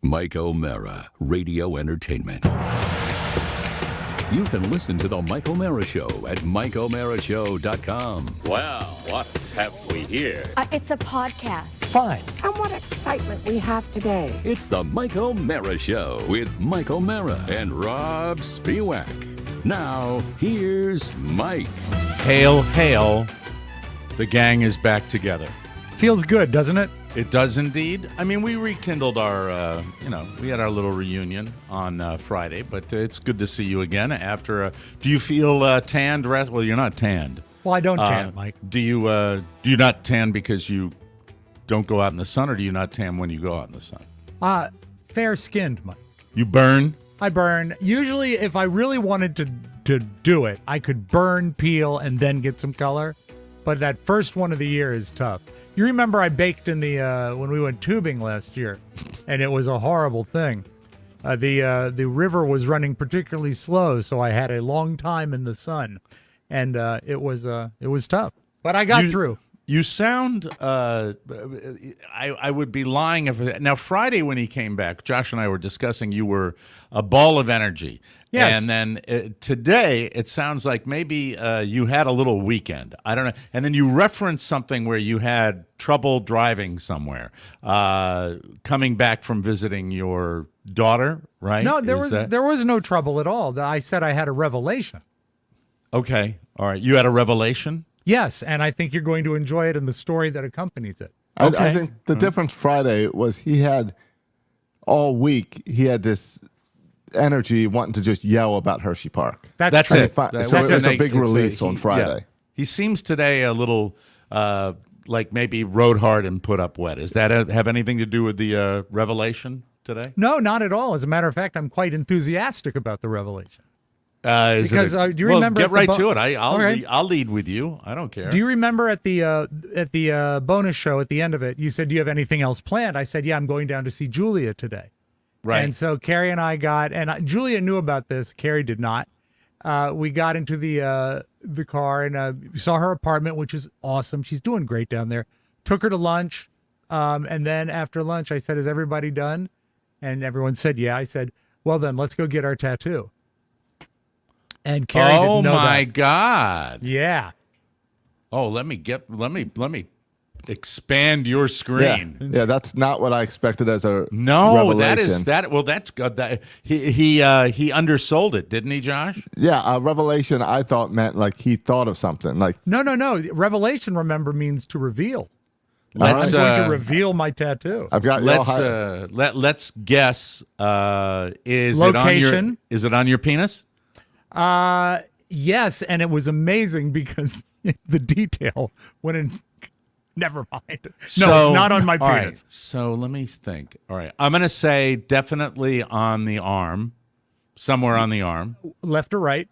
Mike O'Mara, Radio Entertainment. You can listen to The Mike O'Mara Show at MikeO'MaraShow.com. Well, what have we here? It's a podcast. Fine. And what excitement we have today. It's The Mike O'Mara Show with Mike O'Mara and Rob Spiewak. Now, here's Mike. Hail, hail. The gang is back together. Feels good, doesn't it? It does indeed. I mean, we rekindled our, we had our little reunion on Friday, but it's good to see you again after. Do you feel tanned? Well, you're not tanned. Well, I don't tan, Mike. Do you not tan because you don't go out in the sun, or do you not tan when you go out in the sun? Fair-skinned, Mike. You burn? I burn. Usually, if I really wanted to do it, I could burn, peel, and then get some color. But that first one of the year is tough. You remember I baked in the when we went tubing last year, and it was a horrible thing. The river was running particularly slow, so I had a long time in the sun, and it was tough. But I got through. You sound. I would be lying if now Friday when he came back, Josh and I were discussing. You were a ball of energy. Yes. And then today, it sounds like maybe you had a little weekend. I don't know. And then you referenced something where you had trouble driving somewhere, coming back from visiting your daughter, right? No, there was no trouble at all. I said I had a revelation. Okay. All right. You had a revelation? Yes, and I think you're going to enjoy it in the story that accompanies it. I think the difference Friday was he had all week, he had this energy wanting to just yell about Hershey Park. That's true. it. So it was a big release on Friday. Yeah. He seems today a little like maybe rode hard and put up wet. Does that have anything to do with the revelation today? No, not at all. As a matter of fact, I'm quite enthusiastic about the revelation. Do you remember? Get right to it. Okay. I'll lead with you. I don't care. Do you remember at the bonus show at the end of it? You said, "Do you have anything else planned?" I said, "Yeah, I'm going down to see Julia today." Right. And so Carrie and I Julia knew about this. Carrie did not. We got into the car and saw her apartment, which is awesome. She's doing great down there. Took her to lunch, and then after lunch, I said, "Is everybody done?" And everyone said, "Yeah." I said, "Well, then let's go get our tattoo." And Carrie didn't know that. Oh my God! Yeah. Oh, let me expand your screen. Yeah, that's not what I expected as a No, revelation. Well, that's good. He undersold it, didn't he, Josh? Yeah, a revelation I thought meant like he thought of something. Like No. Revelation, remember, means to reveal. Let's I'm going to reveal my tattoo. I've got let's guess. Is Location. Is it on your penis? Yes, and it was amazing because the detail went in. Never mind. No, it's not on my penis. All right, so let me think. All right, I'm going to say definitely on the arm, somewhere on the arm. Left or right?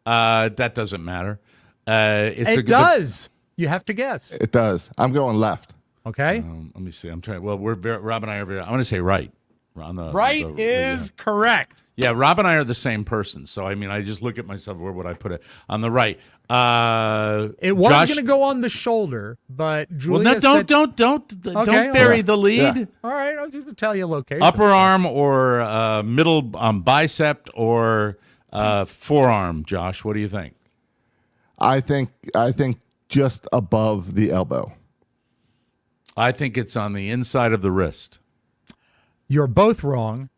That doesn't matter. It does. You have to guess. It does. I'm going left. Okay. Let me see. I'm trying. Well, Rob and I are. I'm going to say right. Right is correct. Yeah, Rob and I are the same person. So, I mean, I just look at myself. Where would I put it? On the right. It was going to go on the shoulder, but Julia said... Don't bury the lead. Yeah. All right, I'll just tell you location. Upper arm or middle bicep or forearm, Josh. What do you think? I think just above the elbow. I think it's on the inside of the wrist. You're both wrong.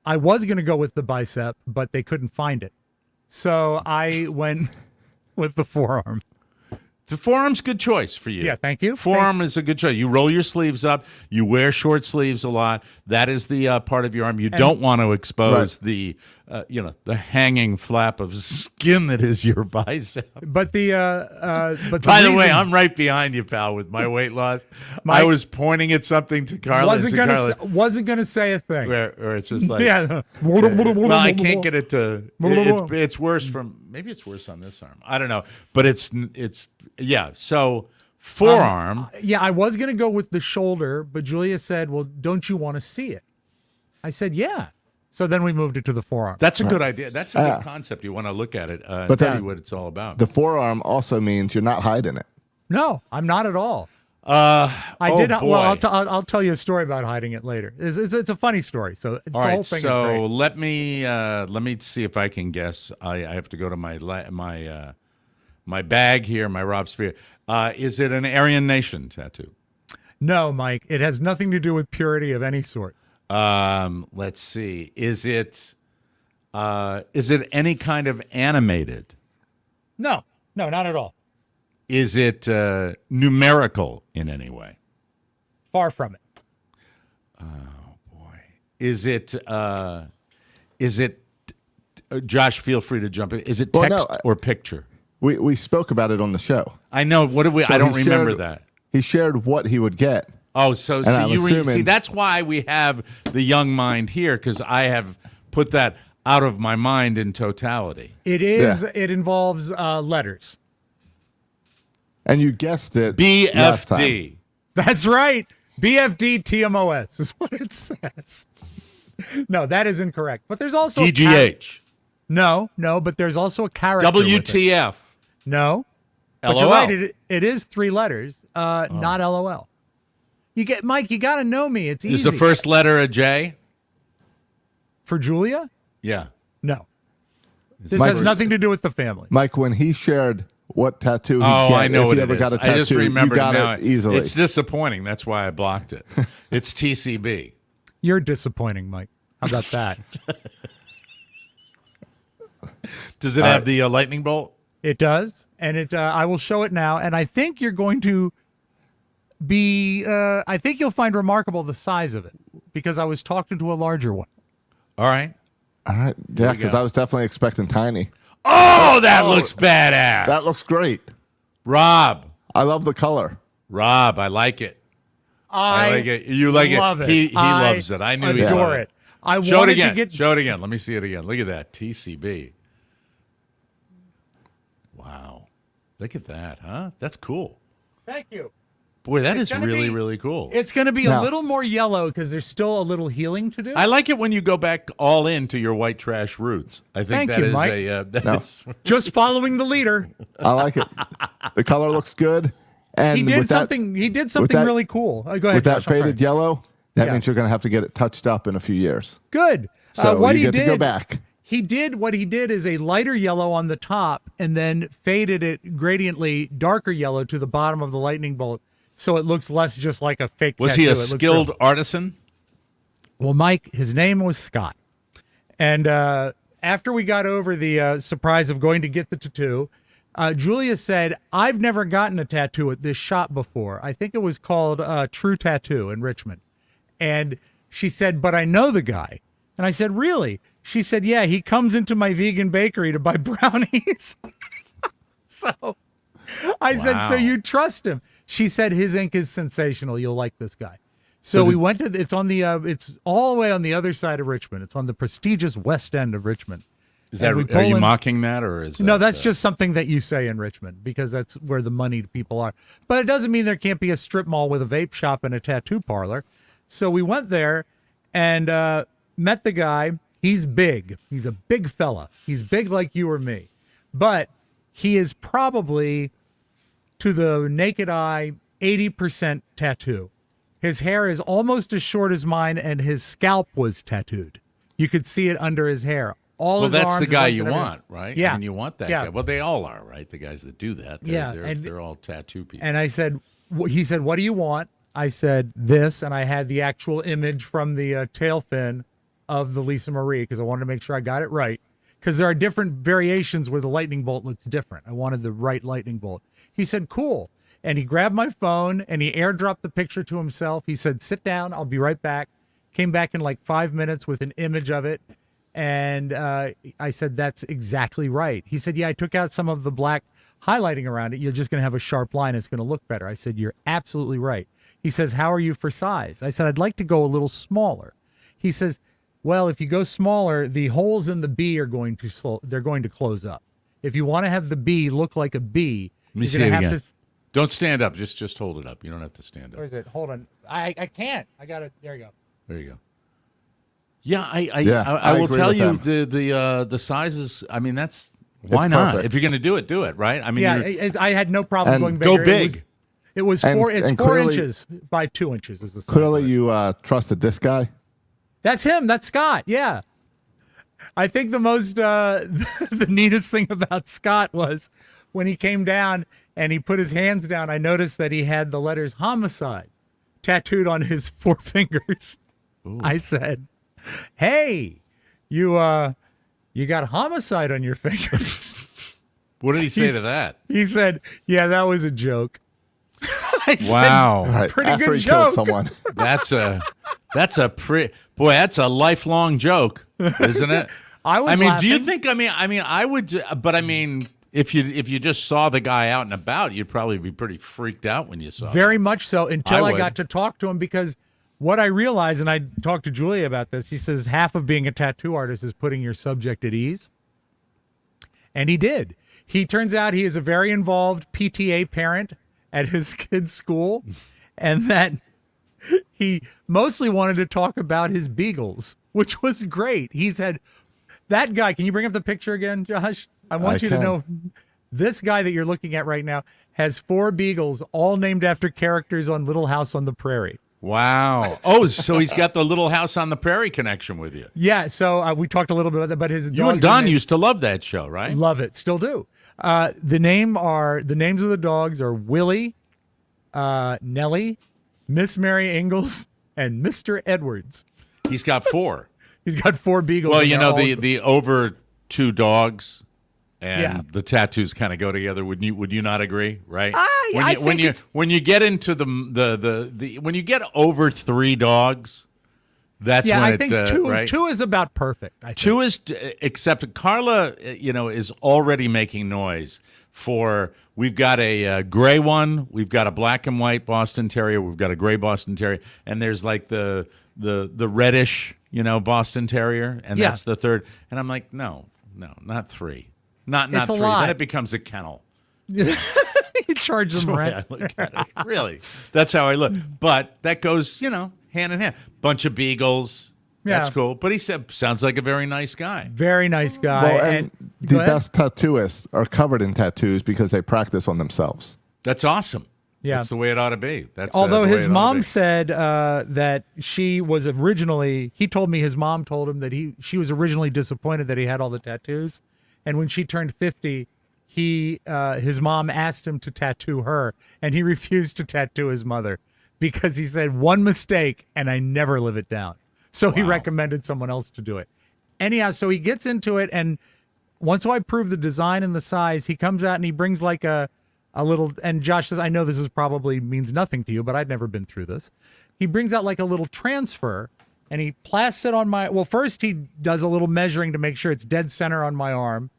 I was going to go with the bicep, but they couldn't find it. So I went with the forearm. The forearm's a good choice for you. Yeah, thank you. Forearm is a good choice. You roll your sleeves up. You wear short sleeves a lot. That is the part of your arm you don't want to expose the hanging flap of skin that is your bicep. But the by the way, I'm right behind you, pal, with my weight loss. I was pointing at something to Carla. Wasn't gonna say a thing. Where it's just like yeah. Well, I can't get it to. It's worse from. Maybe it's worse on this arm. I don't know, but it's. Yeah, so forearm. I was going to go with the shoulder, but Julia said, well, don't you want to see it? I said, yeah. So then we moved it to the forearm. That's a good idea. That's a good concept. You want to look at it and see what it's all about. The forearm also means you're not hiding it. No, I'm not at all. I did. boy. Well, I'll tell you a story about hiding it later. It's a funny story. So the All whole right, thing is so great. let me see if I can guess. I have to go to my bag here, my Rob Spear. Is it an Aryan Nation tattoo? No, Mike, it has nothing to do with purity of any sort. Let's see. Is it any kind of animated? No, not at all. Is it numerical in any way? Far from it. Is it Josh, feel free to jump in. Is it Well, text no, or picture? We spoke about it on the show. I know. What did we? So I don't he remember shared- that. He shared what he would get. Oh, so And see, I'm see, assuming- that's why we have the young mind here, because I have put that out of my mind in totality. It is. Yeah. It involves letters. And you guessed it last time. BFD. That's right. BFD TMOS is what it says. No, that is incorrect. But there's also DGH. No, but there's also a character. with it. WTF. No. But LOL. you're right. It is 3 letters, not LOL. You get Mike. You got to know me. It's easy. Is the first letter a J? For Julia? Yeah. No. This Mike- has nothing to do with the family. Mike, when he shared what tattoo he Oh, get, I know if what he it ever is. got a tattoo, I just remembered you got now. it easily. It's disappointing. That's why I blocked it. It's TCB. You're disappointing, Mike. How about that? Does it have the lightning bolt? It does, and it. I will show it now, and I think you're going to be. I think you'll find remarkable the size of it because I was talking to a larger one. All right. All right. Yeah, because go. I was definitely expecting tiny. Oh, that looks badass. That looks great. Rob, I love the color. I like it. I like it. You like love it. it. He loves it. I knew he adore loved it. I Show it wanted again. to get. Show it again. Let me see it again. Look at that. TCB. Wow. Look at that, huh? That's cool. Thank you. Boy, that It's is gonna really, be- really cool. It's going to be a Now- little more yellow because there's still a little healing to do. I like it when you go back all into your white trash roots. I think Thank that you, is Mike. that No. is- Just following the leader. I like it. The color looks good. And He did with that- something. He did something that- really cool. Go ahead, with that Josh, I'm sorry. faded yellow, that Yeah. means you're going to have to get it touched up in a few years. Good. So what you he get did, to go back. What he did is a lighter yellow on the top and then faded it gradiently darker yellow to the bottom of the lightning bolt, so it looks less just like a fake. Was tattoo. he a It looks skilled real. artisan? Well, Mike, his name was Scott, and after we got over the surprise of going to get the tattoo, Julia said, "I've never gotten a tattoo at this shop before. I think it was called True Tattoo in Richmond," and she said, "But I know the guy." And I said, "Really?" She said, "Yeah, he comes into my vegan bakery to buy brownies." So I said, "So Wow. you trust him?" She said, "His ink is sensational. You'll like this guy." So we went to, it's on the, it's all the way on the other side of Richmond. It's on the prestigious west end of Richmond. Is And that we are pull you in- mocking that or is No, that, that's just something that you say in Richmond because that's where the moneyed people are. But it doesn't mean there can't be a strip mall with a vape shop and a tattoo parlor. So we went there and met the guy. He's big. He's a big fella. He's big like you or me. But he is probably, to the naked eye, 80% tattoo. His hair is almost as short as mine, and his scalp was tattooed. You could see it under his hair. All well, his that's arms, the his guy legs, you and everything. want, right? Yeah. I mean, you want that Yeah. guy. Well, they all are, right? The guys that do that. Yeah, They're, and- they're all tattoo people. And I said, he said, "What do you want?" I said, "This," and I had the actual image from the tail fin of the Lisa Marie because I wanted to make sure I got it right. Because there are different variations where the lightning bolt looks different. I wanted the right lightning bolt. He said, "Cool." And he grabbed my phone and he airdropped the picture to himself. He said, "Sit down. I'll be right back." Came back in like 5 minutes with an image of it. And I said, "That's exactly right." He said, "Yeah, I took out some of the black highlighting around it. You're just going to have a sharp line. It's going to look better." I said, "You're absolutely right." He says, "How are you for size?" I said, "I'd like to go a little smaller." He says, "Well, if you go smaller, the holes in the B are going to they're going to close up. If you want to have the B look like a B, Let me you're see going it to have again. to." Don't stand up. Just hold it up. You don't have to stand Where up. is it? Hold on. I can't. I got it. There you go. There you go. Yeah, I I will agree tell with you them. the sizes. I mean, why It's not? perfect. If you're going to do it, right? I mean, Yeah, you're- I had no problem And going go bigger. big. It It was And- four. It's and 4 clearly- inches by 2 inches. Is the size Clearly, of it. you trusted this guy. That's him. That's Scott. Yeah. I think the most the neatest thing about Scott was when he came down and he put his hands down. I noticed that he had the letters homicide tattooed on his 4 fingers. I said, "Hey, you got homicide on your fingers." What did he say to that? He said, "Yeah, that was a joke." I said, Wow. Right, Pretty after good he killed joke. someone. That's a that's a lifelong joke, isn't it? I was do you laughing. think I would, but if you just saw the guy out and about, you'd probably be pretty freaked out when you saw him. Very much so, until I would. got to talk to him, because what I realized, and I talked to Julia about this, she says half of being a tattoo artist is putting your subject at ease. And he did. He turns out he is a very involved PTA parent at his kid's school, and that he mostly wanted to talk about his beagles, which was great. He said, that guy, can you bring up the picture again, Josh? I want you to can. know this guy that you're looking at right now has 4 beagles, all named after characters on Little House on the Prairie. Wow. Oh, so he's got the Little House on the Prairie connection with you. Yeah, so we talked a little bit about that, but his You and dogs Don are named- used to love that show, right? love it, still do. The names of the dogs are Willie, Nellie, Miss Mary Ingalls, and Mr. Edwards. He's got 4. He's got 4 beagles. Well, and you they're know all- the over 2 dogs and Yeah. the tattoos kind of go together. Would you not agree? Right? I think it's- when you get into the when you get over 3 dogs, that's yeah, when I think it right? 2 is about perfect. I think. 2 is except Carla, is already making noise for. We've got a gray one, we've got a black and white Boston Terrier, we've got a gray Boston Terrier, and there's like the reddish, Boston Terrier, and Yeah. that's the 3rd. And I'm like, no, not 3, not It's a 3. lot. Then it becomes a kennel. You charge them That's the way rent. I look at it. Really, that's how I look. But that goes, hand in hand. Bunch of beagles. That's Yeah. cool. But he said, sounds like a very nice guy. Very nice guy. Well, and the go ahead. best tattooists are covered in tattoos because they practice on themselves. That's awesome. Yeah. That's the way it ought to be. That's Although the way his it ought to mom be. said that she was originally, he told me his mom told him that she was originally disappointed that he had all the tattoos. And when she turned 50, his mom asked him to tattoo her, and he refused to tattoo his mother because he said, one mistake and I never live it down. So he recommended someone else to do it. Anyhow, so he gets into it, and once I prove the design and the size, he comes out and he brings like a little, and Josh says, I know this is probably means nothing to you, but I'd never been through this. He brings out like a little transfer, and he plasts it on first he does a little measuring to make sure it's dead center on my arm.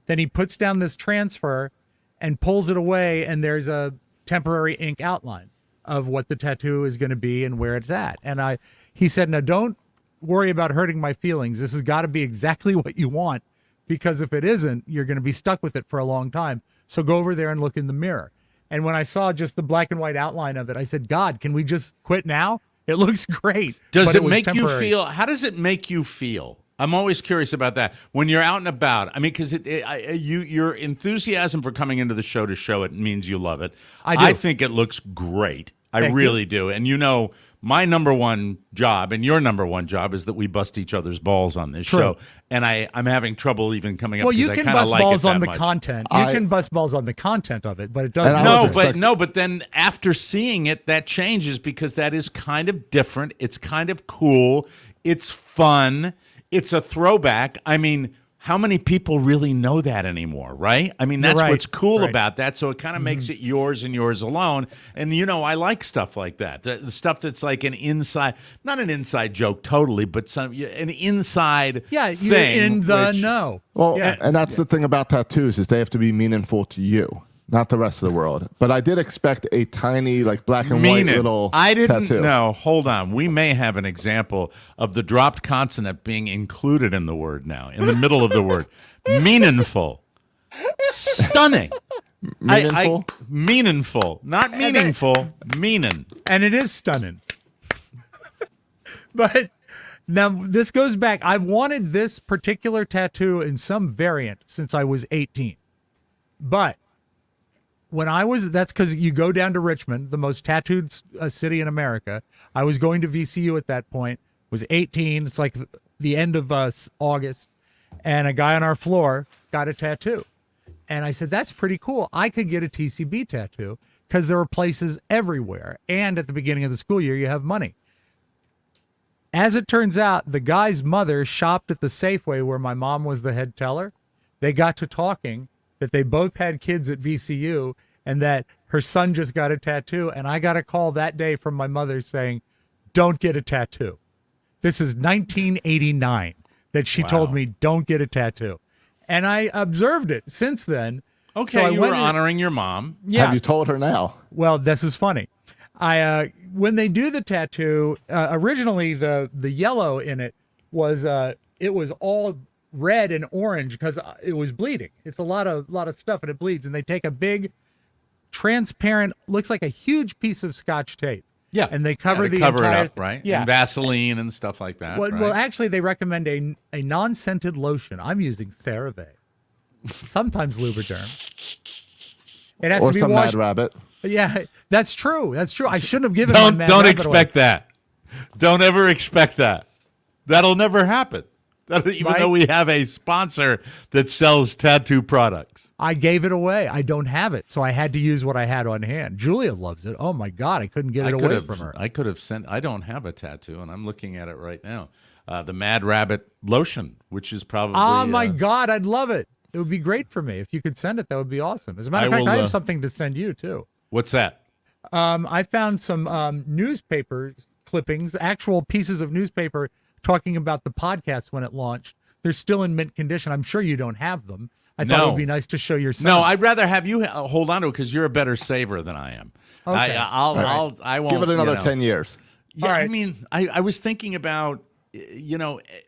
Then he puts down this transfer and pulls it away, and there's a temporary ink outline of what the tattoo is going to be and where it's at. And he said, now don't worry about hurting my feelings. This has got to be exactly what you want, because if it isn't, you're going to be stuck with it for a long time. So go over there and look in the mirror. And when I saw just the black and white outline of it, I said, God, can we just quit now? It looks greght. Does but it was make you temporary. feel? How does it make you feel? I'm always curious about that when you're out and about. I mean, because your enthusiasm for coming into the show to show it means you love it. I do. I think it looks great. I Thank really do. And my number one job and your number one job is that we bust each other's balls on this True. show. And I'm having trouble even coming up. Well, you because can I kinda bust like balls it that on the much. content. You can bust balls on the content of it, but it doesn't. And I was But then after seeing it, that changes because that is kind of different. It's kind of cool. It's fun. It's a throwback. I mean, how many people really know that anymore, right? I mean, that's right. what's cool Right. about that. So it kind of makes it yours and yours alone. And, I like stuff like that. The stuff that's like an inside, not an inside joke totally, but an inside Yeah, you're thing. in the which- know. Well, Yeah. and that's the thing about tattoos is they have to be meaningful to you, not the rest of the world. But I did expect a tiny, like black and white Meaning. little I didn't tattoo. know. Hold on. We may have an example of the dropped consonant being included in the word now, in the middle of the word. Meaningful. Stunning. Meaningful? Meaningful. Not meaningful. Meaning. And it is stunning. But now this goes back. I've wanted this particular tattoo in some variant since I was 18. But that's because you go down to Richmond, the most tattooed city in America. I was going to VCU at that point, was 18. It's like the end of August. And a guy on our floor got a tattoo. And I said, that's pretty cool. I could get a TCB tattoo because there are places everywhere. And at the beginning of the school year, you have money. As it turns out, the guy's mother shopped at the Safeway where my mom was the head teller. They got to talking that they both had kids at VCU and that her son just got a tattoo. And I got a call that day from my mother saying, don't get a tattoo. This is 1989 that she told me, don't get a tattoo. And I observed it since then. Okay, so you were honoring your mom. Yeah. Have you told her now? Well, this is funny. When they do the tattoo, originally the yellow in it was all red and orange because it was bleeding. It's a lot of stuff and it bleeds. And they take a big, transparent, looks like a huge piece of Scotch tape. Yeah, and they cover it entire up, right? Yeah, and Vaseline and stuff like that. Well, right? well, actually, they recommend a non-scented lotion. I'm using CeraVe, sometimes Lubriderm. It has Or to be some washed. Mad Rabbit. Yeah, that's true. That's true. I shouldn't have given. Don't my Mad Rabbit expect away. that. Don't ever expect that. That'll never happen. Even Right? though we have a sponsor that sells tattoo products. I gave it away. I don't have it, so I had to use what I had on hand. Julia loves it. Oh my God, I couldn't get it away from her. I could have sent. I don't have a tattoo, and I'm looking at it right now. The Mad Rabbit lotion, which is probably. Oh my God, I'd love it. It would be great for me if you could send it. That would be awesome. As a matter of fact, I have something to send you too. What's that? I found some newspaper clippings, actual pieces of newspaper talking about the podcast when it launched. They're still in mint condition. I'm sure you don't have them. I thought it would be nice to show your son. No, I'd rather have you hold on to it because you're a better saver than I am. Okay. I won't Give it another 10 years. years. Yeah, All right. I mean, I was thinking about,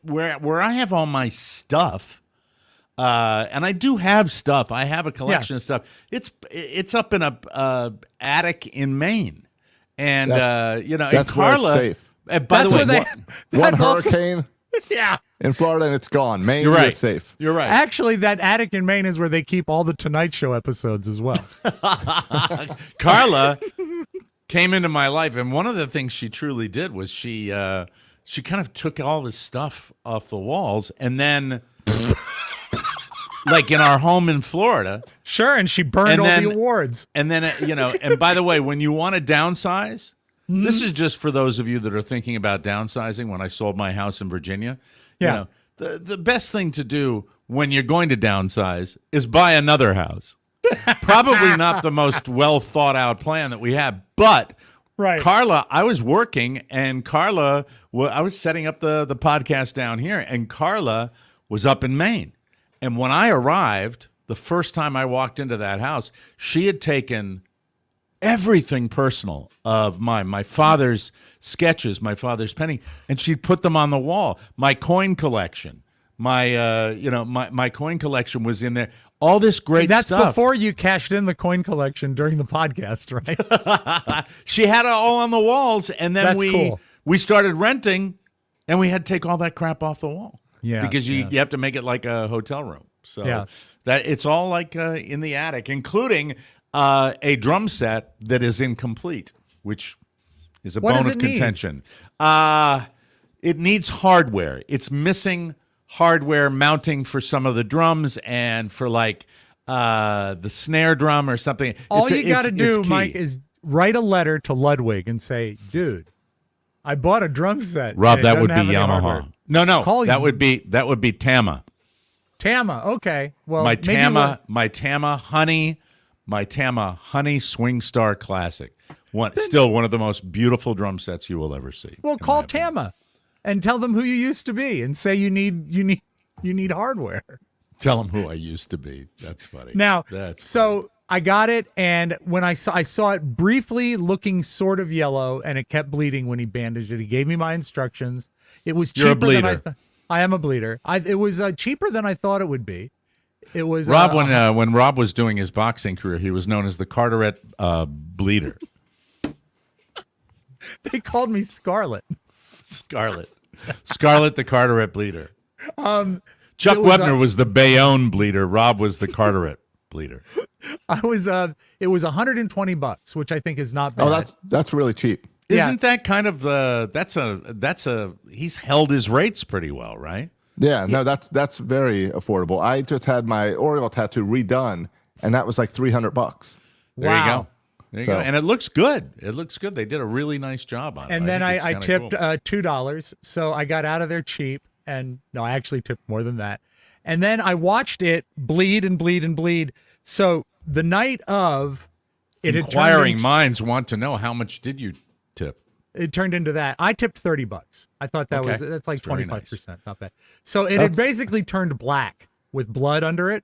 where I have all my stuff, and I do have stuff. I have a collection of stuff. It's up in a attic in Maine, and that's and where Carla. it's safe. By the way, One That's also- hurricane Yeah. in Florida and it's gone. Maine, you're right. it's safe. You're right. Actually, that attic in Maine is where they keep all the Tonight Show episodes as well. Carla came into my life, and one of the things she truly did was she kind of took all this stuff off the walls, and then, like in our home in Florida, Sure, and she burned And all then- the awards. and then and by the way, when you want to downsize, this is just for those of you that are thinking about downsizing. When I sold my house in Virginia, Yeah. the best thing to do when you're going to downsize is buy another house. Probably not the most well thought out plan that we have, but Right. Carla, I was working, and Carla, I was setting up the podcast down here, and Carla was up in Maine. And when I arrived, the first time I walked into that house, she had taken everything personal of my father's sketches, my father's painting, and she'd put them on the wall. My coin collection, my coin collection was in there. All this great That's stuff. before you cashed in the coin collection during the podcast, right? She had it all on the walls, and then That's cool. we started renting, and we had to take all that crap off the wall. Yeah, because you yeah. have to make it like a hotel room. So Yeah. that it's all like in the attic, including a drum set that is incomplete, which is a What bone does of it need? contention. It needs hardware. It's missing hardware mounting for some of the drums and for like the snare drum or something. All you got to it's do, key. Mike, is write a letter to Ludwig and say, dude, I bought a drum set. Rob, and it that would be doesn't have any Yamaha. hardware." No, Call that you. would be Tama. Tama, okay. Well, my maybe Tama Honey Swing Star Classic. Still one of the most beautiful drum sets you will ever see. Well, in call my opinion. Tama and tell them who you used to be and say you need hardware. Tell them who I used to be. That's funny. Now, That's so I got it, and when I saw it briefly looking sort of yellow, and it kept bleeding when he bandaged it. He gave me my instructions. It was cheaper You're a than I bleeder. thought. I am a bleeder. It was cheaper than I thought it would be. It was Rob, when Rob was doing his boxing career, he was known as the Carteret Bleeder. They called me Scarlet. Scarlet the Carteret Bleeder. Chuck it was, Webner was the Bayonne Bleeder. Rob was the Carteret Bleeder. It was $120, which I think is not bad. Oh, that's really cheap. Isn't that kind of he's held his rates pretty well, right? Yeah, no, that's very affordable. I just had my Oriole tattoo redone, and that was like $300. There you Wow. go. There you go. And it looks good. It looks good. They did a really nice job on it. And then think it's I kinda tipped cool. $2, so I got out of there cheap. And no, I actually tipped more than that. And then I watched it bleed and bleed and bleed. So the night of, Inquiring minds want to know, how much did you tip? it turned into that. I tipped $30. I thought that's like That's very 25%. nice. Not bad. So it had basically turned black with blood under it.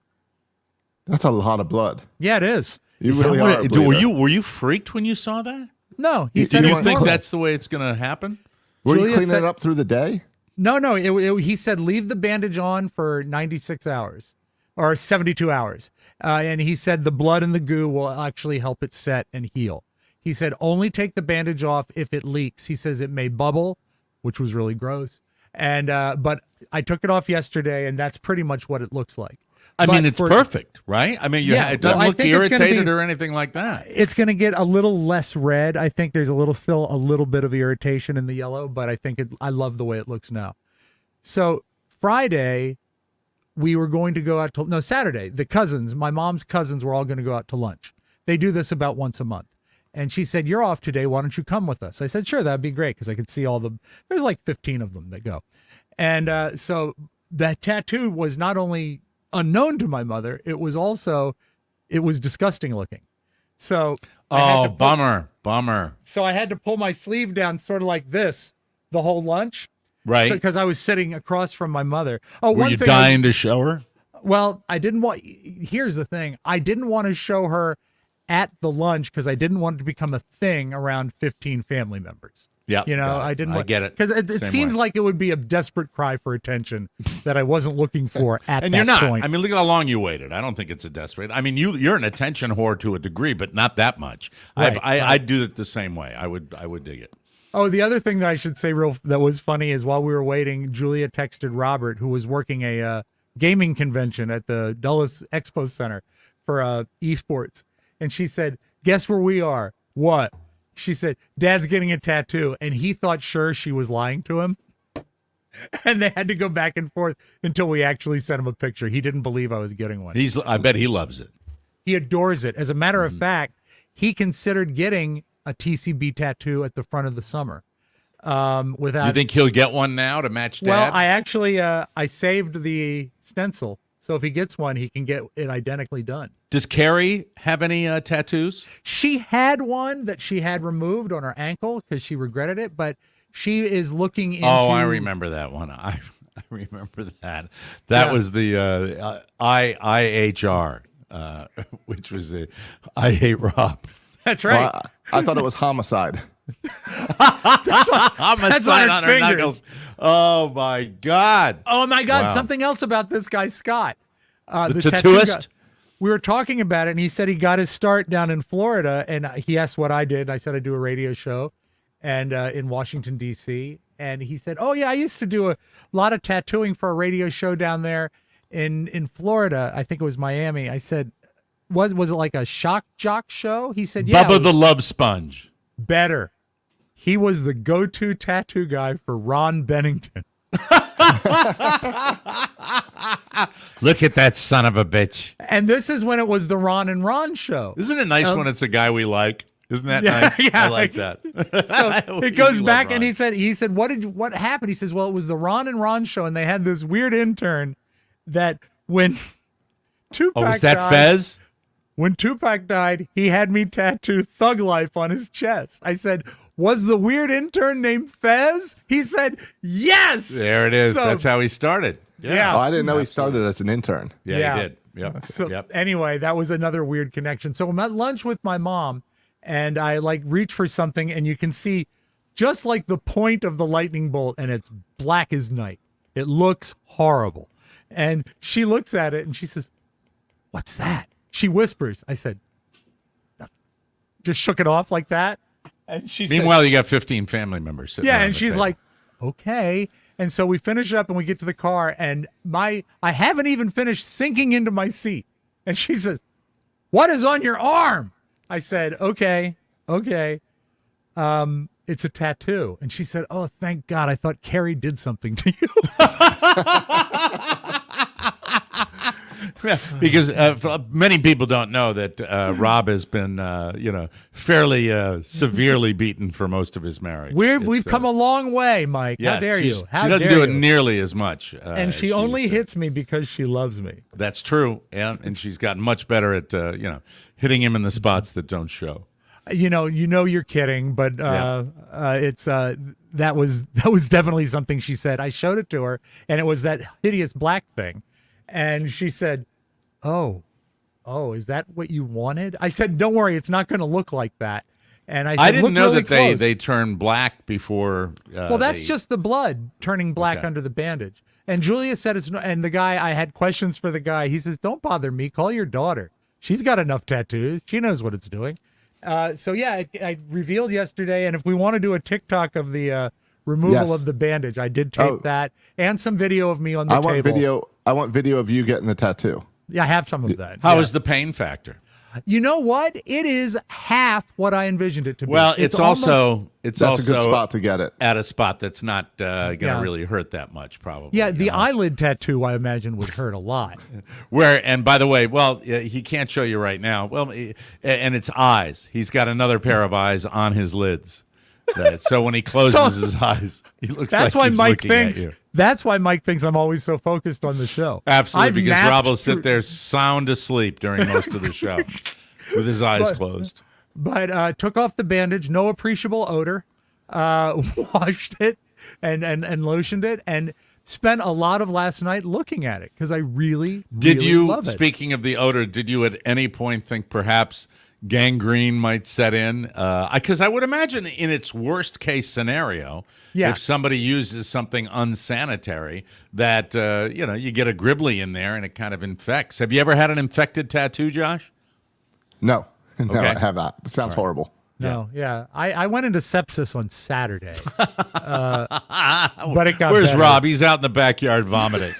That's a lot of blood. Yeah, it is. You Is that really what are. a it- bleeder. were you freaked when you saw that? No, he You- said you it You was think normal. that's the way it's going to happen? Were you Julia cleaning said- it up through the day? No. He said leave the bandage on for 96 hours or 72 hours. And he said the blood and the goo will actually help it set and heal. He said only take the bandage off if it leaks. He says it may bubble, which was really gross. And but I took it off yesterday, and that's pretty much what it looks like. I But mean, it's for- perfect, right? I mean, Yeah, it doesn't well, I look think it's gonna irritated be- or anything like that. It's going to get a little less red. I think there's still a little bit of irritation in the yellow, but I think I love the way it looks now. So Friday, we were going to go out to, Saturday, my mom's cousins were all going to go out to lunch. They do this about once a month. And she said, you're off today. Why don't you come with us? I said, sure, that'd be great. Cause I could see there's like 15 of them that go. And so that tattoo was not only unknown to my mother, it was disgusting looking. So Bummer. So I had to pull my sleeve down sort of like this the whole lunch. Right. Because I was sitting across from my mother. Oh, Were one you thing dying to show her? Well, I didn't want, here's the thing. I didn't want to show her at the lunch because I didn't want it to become a thing around 15 family members. Yeah. I didn't want, get it. Because it Same seems way. like it would be a desperate cry for attention that I wasn't looking for at And that you're not. point. I mean, look how long you waited. I don't think it's a desperate. I mean, you're an attention whore to a degree, but not that much. Right, I'd do it the same way. I would dig it. Oh, the other thing that I should say that was funny is while we were waiting, Julia texted Robert, who was working a gaming convention at the Dulles Expo Center for esports. And she said, guess where we are? What? She said, Dad's getting a tattoo. And he thought sure she was lying to him. And they had to go back and forth until we actually sent him a picture. He didn't believe I was getting one. I bet he loves it. He adores it. As a matter of fact, he considered getting a TCB tattoo at the front of the summer. Without You think he'll get one now to match Dad? Well, I actually I saved the stencil, so if he gets one, he can get it identically done. Does Carrie have any tattoos? She had one that she had removed on her ankle because she regretted it, but she is looking into. Oh, I remember that one. I remember that. That was the IHR, which was I hate Rob. That's right. Well, I thought it was homicide. That's on her on her fingers. knuckles. Oh my God. Oh my God! Wow. Something else about this guy Scott, The tattoo tattooist? guy. We were talking about it, and he said he got his start down in Florida, and he asked what I did. I said I do a radio show, and in Washington D.C. And he said, "Oh yeah, I used to do a lot of tattooing for a radio show down there in Florida. I think it was Miami." I said, "Was it like a shock jock show?" He said, "Yeah, it Bubba was the Love Sponge. better." He was the go-to tattoo guy for Ron Bennington. Look at that son of a bitch. And this is when it was the Ron and Ron show. Isn't it nice when it's a guy we like? Isn't that nice? Yeah. I like that. So it goes We back, love and Ron. he said, what happened? He says, well, it was the Ron and Ron show, and they had this weird intern that when Tupac Oh, was that died, Fez? When Tupac died, he had me tattoo Thug Life on his chest. I said, was the weird intern named Fez? He said, yes. There it is. So- That's how he started. Yeah. Oh, I didn't know he started as an intern. Yeah, he did. Yep. So Yep. anyway, that was another weird connection. So I'm at lunch with my mom, and I reach for something, and you can see just like the point of the lightning bolt, and it's black as night. It looks horrible. And she looks at it and she says, "What's that?" She whispers. I said, "Nothing." Just shook it off like that. And she said, Meanwhile, you got 15 family members sitting yeah, around and the she's table. like, okay. And so we finish up and we get to the car, and I haven't even finished sinking into my seat. And she says, what is on your arm? I said, okay. It's a tattoo. And she said, oh, thank God. I thought Carrie did something to you. Because many people don't know that Rob has been, fairly severely beaten for most of his marriage. We've come a long way, Mike. Yes, How dare you? She doesn't do it nearly as much. And she only hits me because she loves me. That's true, and she's gotten much better at hitting him in the spots that don't show. You know you're kidding, but it's that was definitely something she said. I showed it to her, and it was that hideous black thing, and she said, "Oh, is that what you wanted?" I said, "Don't worry, it's not going to look like that." And I didn't know really that they turn black before. Well, that's just the blood turning black under the bandage. And Julia said it's no, and the guy, I had questions for the guy. He says, "Don't bother me. Call your daughter. She's got enough tattoos. She knows what it's doing." So yeah, I revealed yesterday, and if we want to do a TikTok of the removal of the bandage, I did tape that and some video of me on the table. I want video of you getting the tattoo. Yeah, I have some of that. How is the pain factor? You know what? It is half what I envisioned it to be. Well, it's also a good spot to get it at a spot that's not going to really hurt that much, probably. Yeah, the eyelid tattoo I imagine would hurt a lot. And by the way, he can't show you right now. Well, and it's eyes. He's got another pair of eyes on his lids. So when he closes his eyes, he looks like he's looking at you. That's why Mike thinks I'm always so focused on the show. Absolutely, because Rob will sit there sound asleep during most of the show with his eyes closed. But took off the bandage, no appreciable odor, washed it and lotioned it, and spent a lot of last night looking at it because I really love it. Speaking of the odor, did you at any point think perhaps gangrene might set in? Because I would imagine in its worst case scenario, if somebody uses something unsanitary, that you get a gribbly in there and it kind of infects. Have you ever had an infected tattoo, Josh? No, I have not. It sounds horrible. No, I went into sepsis on Saturday, but it got Where's better. Rob? He's out in the backyard vomiting.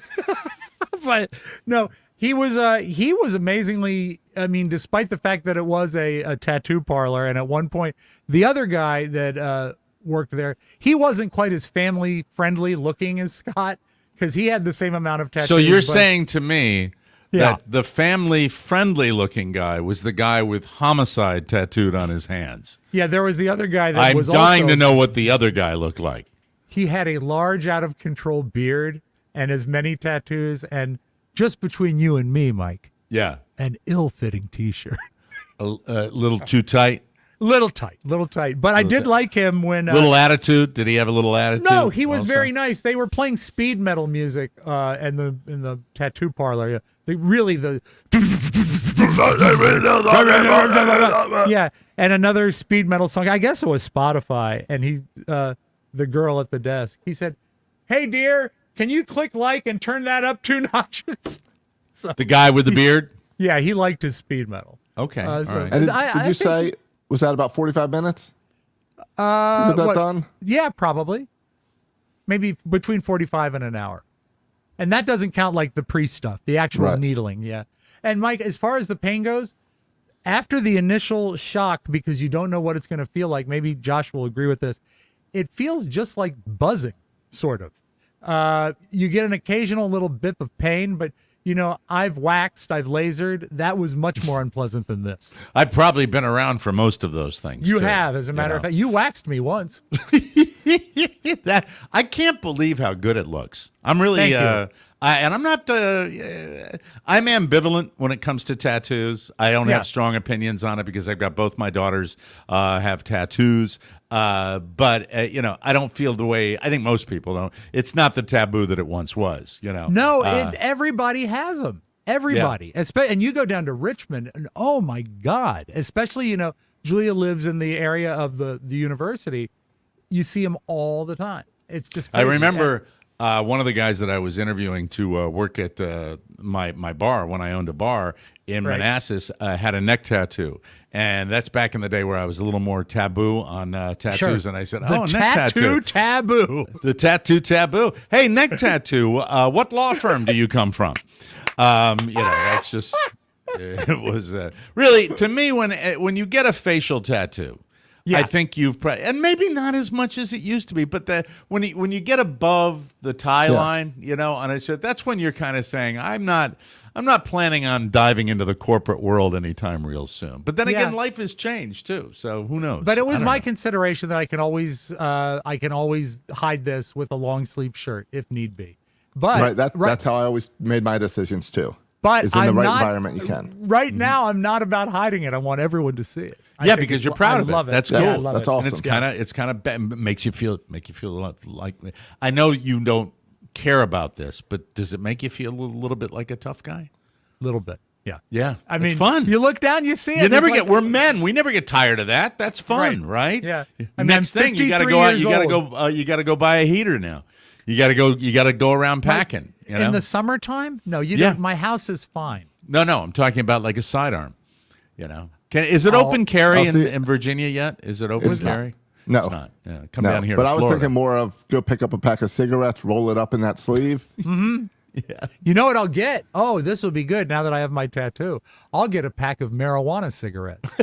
But no, he was amazingly. I mean, despite the fact that it was a tattoo parlor, and at one point the other guy that worked there, he wasn't quite as family friendly looking as Scott because he had the same amount of tattoos. So you're saying to me that the family friendly looking guy was the guy with homicide tattooed on his hands? Yeah, there was the other guy that was. I'm dying to know what the other guy looked like. He had a large, out of control beard and as many tattoos, and just between you and me, Mike. Yeah. An ill-fitting T-shirt. A little too tight? Little tight. But I did like him when... little attitude? Did he have a little attitude? No, he was very nice. They were playing speed metal music in the tattoo parlor. Yeah, and another speed metal song. I guess it was Spotify. And the girl at the desk, he said, "Hey, dear, can you click like and turn that up 2 notches?" So, the guy with the beard? Yeah, he liked his speed metal. Okay. All right. And did you say, was that about 45 minutes? To get that done? Yeah, probably. Maybe between 45 and an hour. And that doesn't count like the pre-stuff, the actual needling. Yeah. And Mike, as far as the pain goes, after the initial shock, because you don't know what it's going to feel like, maybe Josh will agree with this, it feels just like buzzing, sort of. You get an occasional little bit of pain, but I've waxed, I've lasered. That was much more unpleasant than this. I've probably been around for most of those things. You have, as a matter of fact. You waxed me once. I can't believe how good it looks. I'm really, I'm not, I'm ambivalent when it comes to tattoos. I don't have strong opinions on it because I've got both my daughters have tattoos. But I don't feel the way I think most people don't. It's not the taboo that it once was, No, everybody has them. Everybody. And you go down to Richmond and oh my God, especially, Julia lives in the area of the university. You see them all the time. It's just crazy. I remember one of the guys that I was interviewing to work at my bar when I owned a bar in Manassas had a neck tattoo. And that's back in the day where I was a little more taboo on tattoos. Sure. And I said, neck tattoo. Taboo. The tattoo taboo. Hey, neck tattoo, what law firm do you come from? That's just... It was really, to me, when you get a facial tattoo, Yeah. I think and maybe not as much as it used to be, but when you get above the tie line, on a shirt, that's when you're kind of saying, I'm not planning on diving into the corporate world anytime real soon. But then again, life has changed too, so who knows? But it was my consideration that I can always hide this with a long sleeve shirt if need be. But that's how I always made my decisions too. But is in the right environment you can. Right now, I'm not about hiding it. I want everyone to see it. Because you're proud of it. That's cool. Yeah, I love That's it. awesome. And it's kind of makes you feel like. I know you don't care about this, but does it make you feel a little bit like a tough guy? A little bit. Yeah. Yeah. I mean, it's fun. You look down, you see it. We're men. We never get tired of that. That's fun, right? Yeah. Next thing, you got to go out. You got to go buy a heater now. You got to go around packing. In the summertime? No, you don't. My house is fine. No. I'm talking about like a sidearm. Is it open carry in Virginia yet? Is it open carry? No, it's not. Yeah, come down here. But to I was Florida. thinking more of go pick up a pack of cigarettes, roll it up in that sleeve. Mm-hmm. Yeah. You know what I'll get? Oh, this will be good now that I have my tattoo. I'll get a pack of marijuana cigarettes.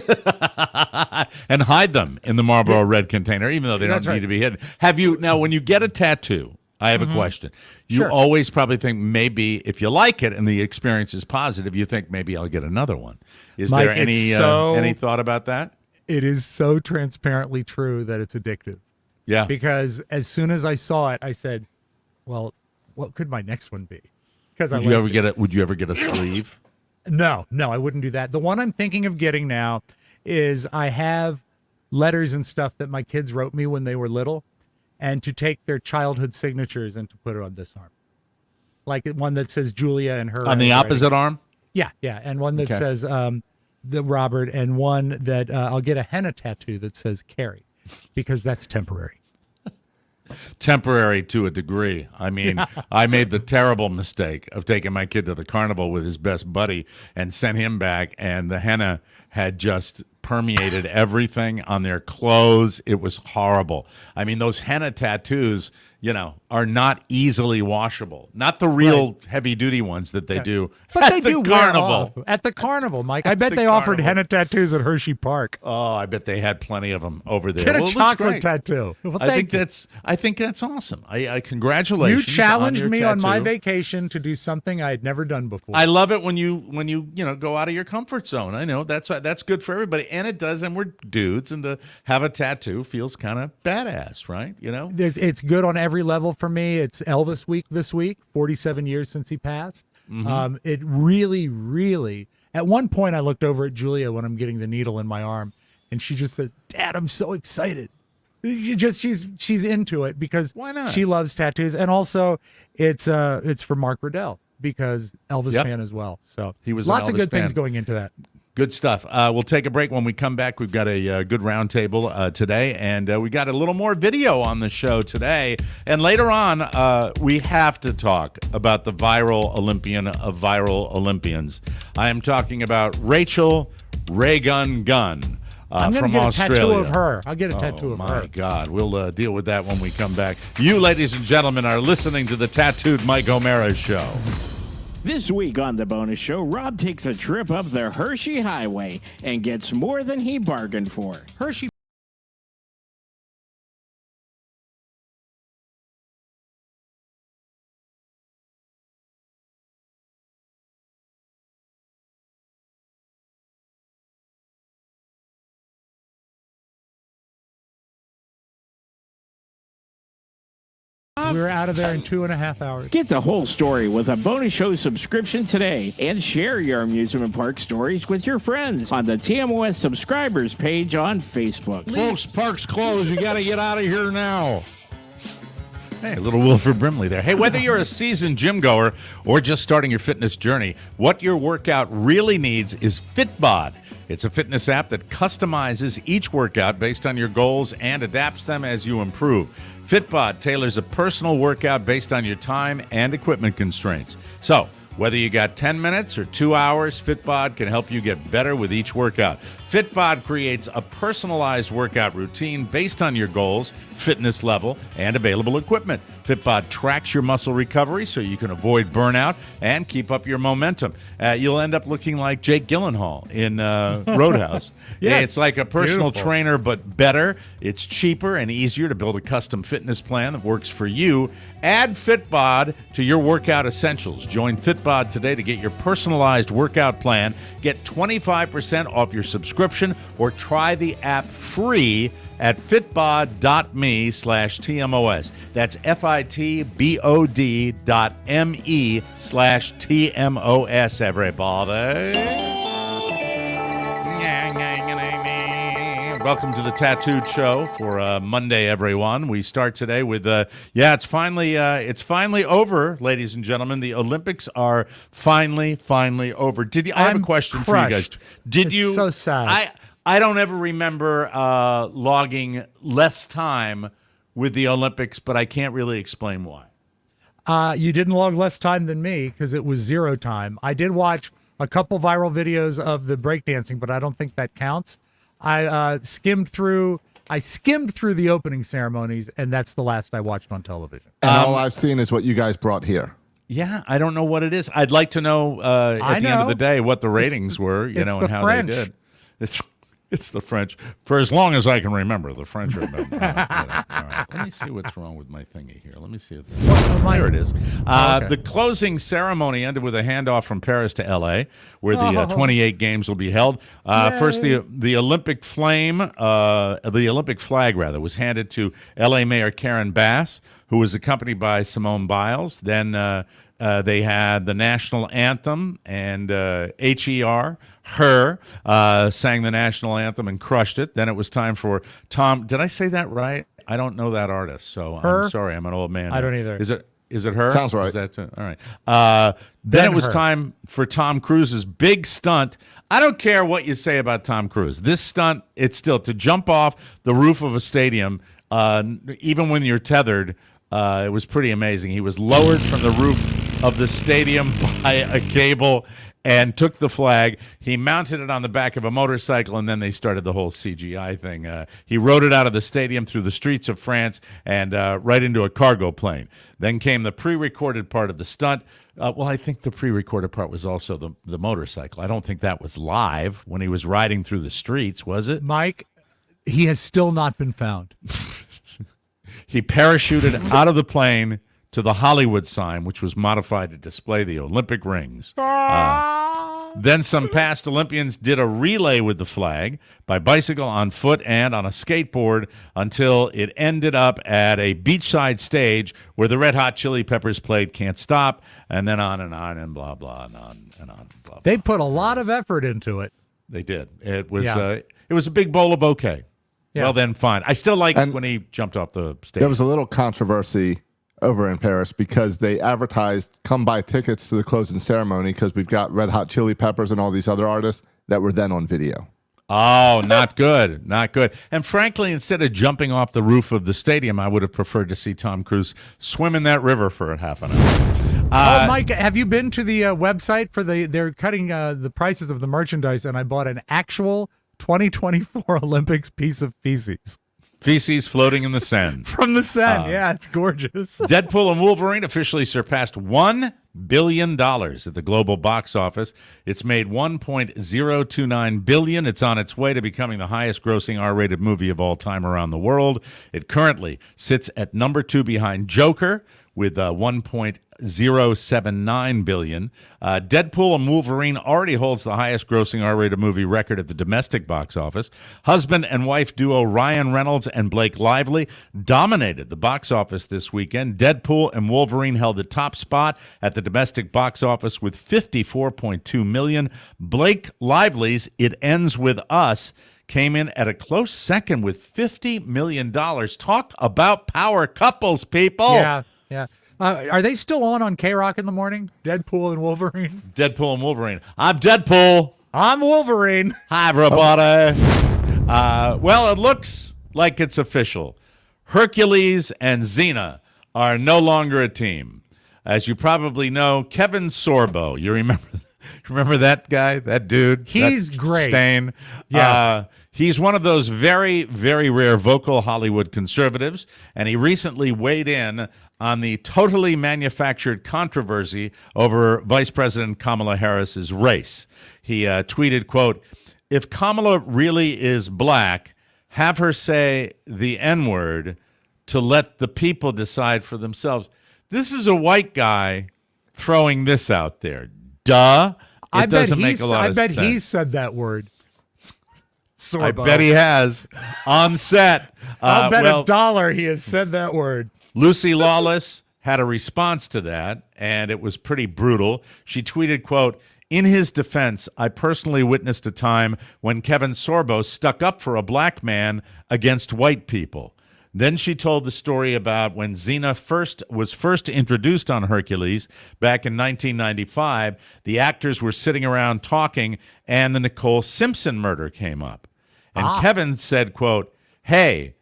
And hide them in the Marlboro Red container, even though they don't need to be hidden. Have you, now when you get a tattoo, I have a question. You always probably think maybe if you like it and the experience is positive, you think maybe I'll get another one. Is Mike, there any thought about that? It is so transparently true that it's addictive. Yeah. Because as soon as I saw it, I said, well, what could my next one be? Because would you ever get a sleeve? No, I wouldn't do that. The one I'm thinking of getting now is I have letters and stuff that my kids wrote me when they were little, and to take their childhood signatures and to put it on this arm. Like one that says Julia and her. On the opposite arm? Yeah. And one that says the Robert, and one that I'll get a henna tattoo that says Carrie, because that's temporary. Temporary to a degree. I mean, I made the terrible mistake of taking my kid to the carnival with his best buddy and sent him back, and the henna had just permeated everything on their clothes. It was horrible. I mean, those henna tattoos, are not easily washable. Not the real heavy-duty ones that they do at the carnival. At the carnival, Mike. I bet they offered henna tattoos at Hershey Park. Oh, I bet they had plenty of them over there. Get a chocolate tattoo. Well, I think that's awesome. I congratulations. You challenged on me your on my tattoo. vacation to do something I had never done before. I love it when you go out of your comfort zone. I know that's good for everybody, and it does. And we're dudes, and to have a tattoo feels kind of badass, right? It's good on every level for me. It's Elvis week this week. 47 years since he passed. Mm-hmm. It really, really. At one point, I looked over at Julia when I'm getting the needle in my arm, and she just says, "Dad, I'm so excited." She's into it because why not? She loves tattoos, and also it's for Mark Riddell because Elvis fan as well. So he was lots of good fan. things going into that. Good stuff. We'll take a break. When we come back, we've got a good roundtable today, and we got a little more video on the show today. And later on, we have to talk about the viral Olympian of viral Olympians. I am talking about Rachel Raygun Gunn. I'm going to get a tattoo of her. I'll get a tattoo of her. Oh, my God. We'll deal with that when we come back. You, ladies and gentlemen, are listening to the Tattooed Mike O'Mara Show. This week on The Bonus Show, Rob takes a trip up the Hershey Highway and gets more than he bargained for. Hershey. We were out of there in 2.5 hours. Get the whole story with a Bonus Show subscription today and share your amusement park stories with your friends on the TMOS subscribers page on Facebook. Folks, park's closed. You got to get out of here now. Hey, a little Wilford Brimley there. Hey, whether you're a seasoned gym goer or just starting your fitness journey, what your workout really needs is Fitbod. It's a fitness app that customizes each workout based on your goals and adapts them as you improve. Fitbod tailors a personal workout based on your time and equipment constraints. So, whether you got 10 minutes or 2 hours, Fitbod can help you get better with each workout. Fitbod creates a personalized workout routine based on your goals, fitness level, and available equipment. Fitbod tracks your muscle recovery so you can avoid burnout and keep up your momentum. You'll end up looking like Jake Gyllenhaal in Roadhouse. Yes. It's like a personal Beautiful. trainer, but better. It's cheaper and easier to build a custom fitness plan that works for you. Add Fitbod to your workout essentials. Join Fitbod today to get your personalized workout plan. Get 25% off your subscription or try the app free at fitbod.me/TMOS. That's fitbod.me/TMOS, everybody. Welcome to the Tattooed Show for Monday, everyone. We start today with, it's finally over, ladies and gentlemen. The Olympics are finally over. I have a question for you guys. It's so sad. I don't ever remember logging less time with the Olympics, but I can't really explain why. You didn't log less time than me because it was 0 time. I did watch a couple viral videos of the breakdancing, but I don't think that counts. I skimmed through the opening ceremonies, and that's the last I watched on television. And all I've seen is what you guys brought here. Yeah, I don't know what it is. I'd like to know at the end of the day what the ratings were, and how French. they did. It's the French. For as long as I can remember, the French have been. All right. Let me see what's wrong with my thingy here. Let me see. There it is. Okay. The closing ceremony ended with a handoff from Paris to L.A., where the 28 games will be held. First, the Olympic flame, the Olympic flag, rather, was handed to L.A. Mayor Karen Bass, who was accompanied by Simone Biles. Then they had the national anthem, and H.E.R., sang the national anthem and crushed it. Then it was time for Tom. Did I say that right? I don't know that artist, so I'm sorry. I'm an old man. I don't either. Is it her? Sounds right. Is that all right? Then it was time for Tom Cruise's big stunt. I don't care what you say about Tom Cruise. This stunt, it's still to jump off the roof of a stadium, even when you're tethered. It was pretty amazing. He was lowered from the roof of the stadium by a cable and took the flag. He mounted it on the back of a motorcycle, and then they started the whole CGI thing. He rode it out of the stadium through the streets of France and right into a cargo plane. Then came the pre-recorded part of the stunt. I think the pre-recorded part was also the motorcycle. I don't think that was live when he was riding through the streets, was it? Mike, he has still not been found. He parachuted out of the plane to the Hollywood sign, which was modified to display the Olympic rings. Then some past Olympians did a relay with the flag by bicycle, on foot, and on a skateboard until it ended up at a beachside stage where the Red Hot Chili Peppers played Can't Stop, and then on and blah, blah, and on and on. Blah, They blah. put a lot of effort into it. They did. It was a big bowl of okay. Yeah. Well, then, fine. I still like when he jumped off the stage. There was a little controversy over in Paris because they advertised come buy tickets to the closing ceremony because we've got Red Hot Chili Peppers and all these other artists that were then on video. Oh, not good. Not good. And frankly, instead of jumping off the roof of the stadium, I would have preferred to see Tom Cruise swim in that river for a half an hour. Mike, have you been to the website for they're cutting the prices of the merchandise, and I bought an actual 2024 Olympics piece of feces. Feces floating in the Seine. From the Seine. Yeah, it's gorgeous. Deadpool and Wolverine officially surpassed $1 billion at the global box office. It's made $1.029 billion. It's on its way to becoming the highest grossing R-rated movie of all time around the world. It currently sits at number 2 behind Joker with $1.079 billion. Deadpool and Wolverine already holds the highest grossing R-rated movie record at the domestic box office. Husband and wife duo Ryan Reynolds and Blake Lively dominated the box office this weekend. Deadpool and Wolverine held the top spot at the domestic box office with $54.2 million. Blake Lively's It Ends With Us came in at a close second with $50 million. Talk about power couples, people. Yeah. Are they still on K-Rock in the morning? Deadpool and Wolverine? Deadpool and Wolverine. I'm Deadpool. I'm Wolverine. Hi, everybody. Well, it looks like it's official. Hercules and Xena are no longer a team. As you probably know, Kevin Sorbo, you remember Remember that guy, that dude? He's that great. Stain. Yeah. He's one of those very, very rare vocal Hollywood conservatives, and he recently weighed in on the totally manufactured controversy over Vice President Kamala Harris's race. He tweeted, quote, "If Kamala really is black, have her say the N-word to let the people decide for themselves." This is a white guy throwing this out there. Duh. It doesn't make a lot of sense. I bet he said that word. I bet he has on set. I'll bet $1 he has said that word. Lucy Lawless had a response to that, and it was pretty brutal. She tweeted, quote, "In his defense, I personally witnessed a time when Kevin Sorbo stuck up for a black man against white people." Then she told the story about when Xena was first introduced on Hercules back in 1995. The actors were sitting around talking, and the Nicole Simpson murder came up. And Kevin said, quote, "Hey,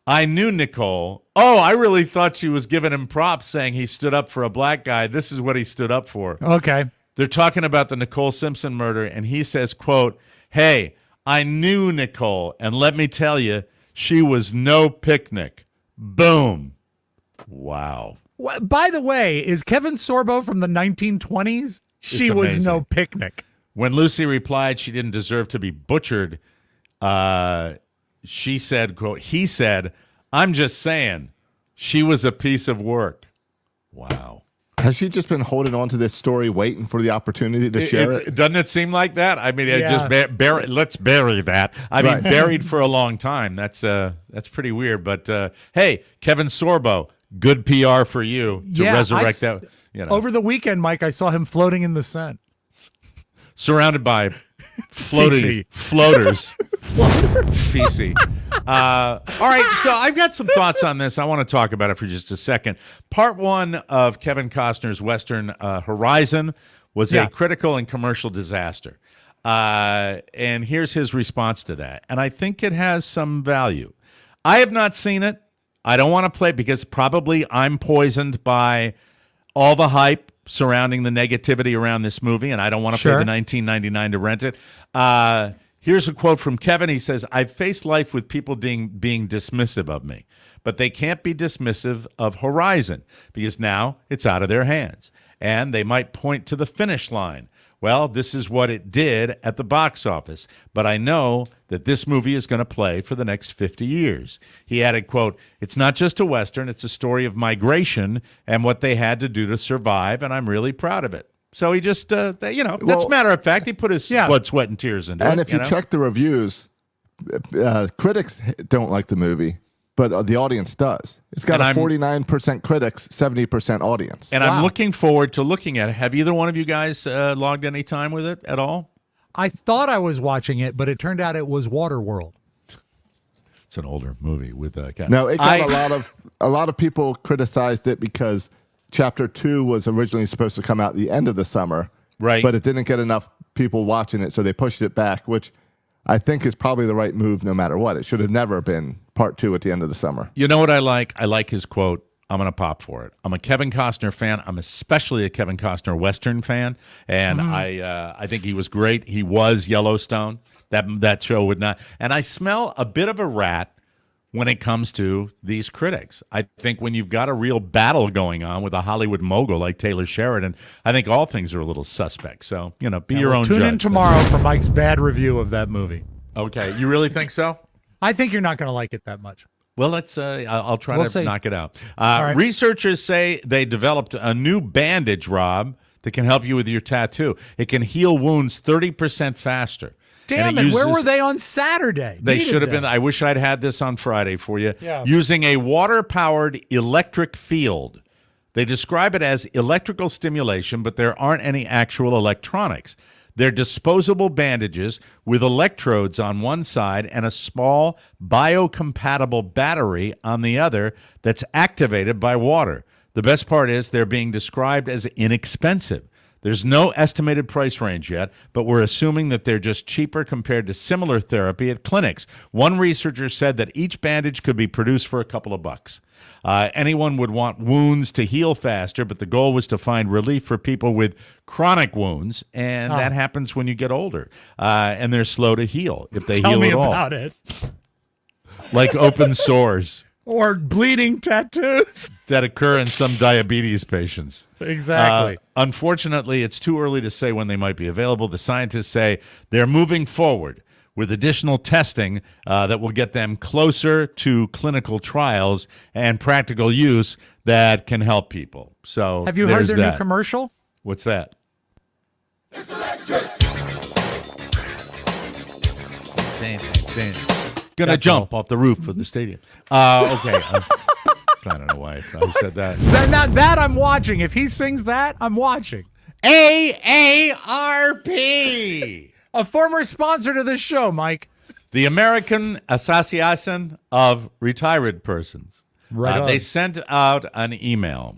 I knew Nicole. Oh, I really thought she was giving him props saying he stood up for a black guy. This is what he stood up for." Okay. They're talking about the Nicole Simpson murder, and he says, quote, "Hey, I knew Nicole, and let me tell you, she was no picnic." Boom. Wow. By the way, is Kevin Sorbo from the 1920s? She was amazing. no picnic. When Lucy replied she didn't deserve to be butchered, she said, quote, he said, "I'm just saying, she was a piece of work." Wow. Has she just been holding on to this story, waiting for the opportunity to share it? Doesn't it seem like that? I mean, Yeah. just let's bury that. I mean, Right. buried for a long time. That's pretty weird. But hey, Kevin Sorbo, good PR for you to resurrect that. You know, Over the weekend, Mike, I saw him floating in the sun. surrounded by Feces. floaters. Feces. All right, so I've got some thoughts on this. I want to talk about it for just a second. Part one of Kevin Costner's Western Horizon was a critical and commercial disaster. And here's his response to that. And I think it has some value. I have not seen it. I don't want to play it because probably I'm poisoned by all the hype surrounding the negativity around this movie, and I don't want to pay the $19.99 to rent it. Here's a quote from Kevin. He says, "I've faced life with people being dismissive of me, but they can't be dismissive of Horizon because now it's out of their hands, and they might point to the finish line. Well, this is what it did at the box office, but I know that this movie is going to play for the next 50 years. He added, quote, "It's not just a Western, it's a story of migration and what they had to do to survive, and I'm really proud of it." So he just, that's a matter of fact. He put his blood, sweat, and tears into it. And if you check the reviews, critics don't like the movie, but the audience does. It's got a 49% critics, 70% audience. And I'm looking forward to looking at it. Have either one of you guys logged any time with it at all? I thought I was watching it, but it turned out it was Waterworld. It's an older movie with No, it got a lot of people criticized it because Chapter 2 was originally supposed to come out the end of the summer, right? But it didn't get enough people watching it, so they pushed it back, which I think is probably the right move no matter what. It should have never been Part 2 at the end of the summer. You know what I like? I like his quote. I'm going to pop for it. I'm a Kevin Costner fan. I'm especially a Kevin Costner Western fan, and I think he was great. He was Yellowstone. That show would not. And I smell a bit of a rat when it comes to these critics. I think when you've got a real battle going on with a Hollywood mogul like Taylor Sheridan, I think all things are a little suspect. So, be your own judge. Tune in tomorrow for Mike's bad review of that movie. Okay. You really think so? I think you're not going to like it that much. Well, let's. I'll try to knock it out. Right. Researchers say they developed a new bandage, Rob, that can help you with your tattoo. It can heal wounds 30% faster. Damn it, where were they on Saturday? They should have been. I wish I'd had this on Friday for you. Yeah. Using a water-powered electric field. They describe it as electrical stimulation, but there aren't any actual electronics. They're disposable bandages with electrodes on one side and a small biocompatible battery on the other that's activated by water. The best part is they're being described as inexpensive. There's no estimated price range yet, but we're assuming that they're just cheaper compared to similar therapy at clinics. One researcher said that each bandage could be produced for a couple of bucks. Anyone would want wounds to heal faster, but the goal was to find relief for people with chronic wounds, and that happens when you get older. And they're slow to heal if they Tell heal me at all. about it. Like open sores Or bleeding tattoos. that occur in some diabetes patients. Exactly. Unfortunately, it's too early to say when they might be available. The scientists say they're moving forward with additional testing that will get them closer to clinical trials and practical use that can help people. So Have you heard there's their that. new commercial? What's that? Damn. Gonna That's jump off the roof of the stadium. Okay. I don't know why I said that. That I'm watching. If he sings that, I'm watching. AARP, A former sponsor to this show, Mike. the American Association of Retired Persons. Right on. They sent out an email.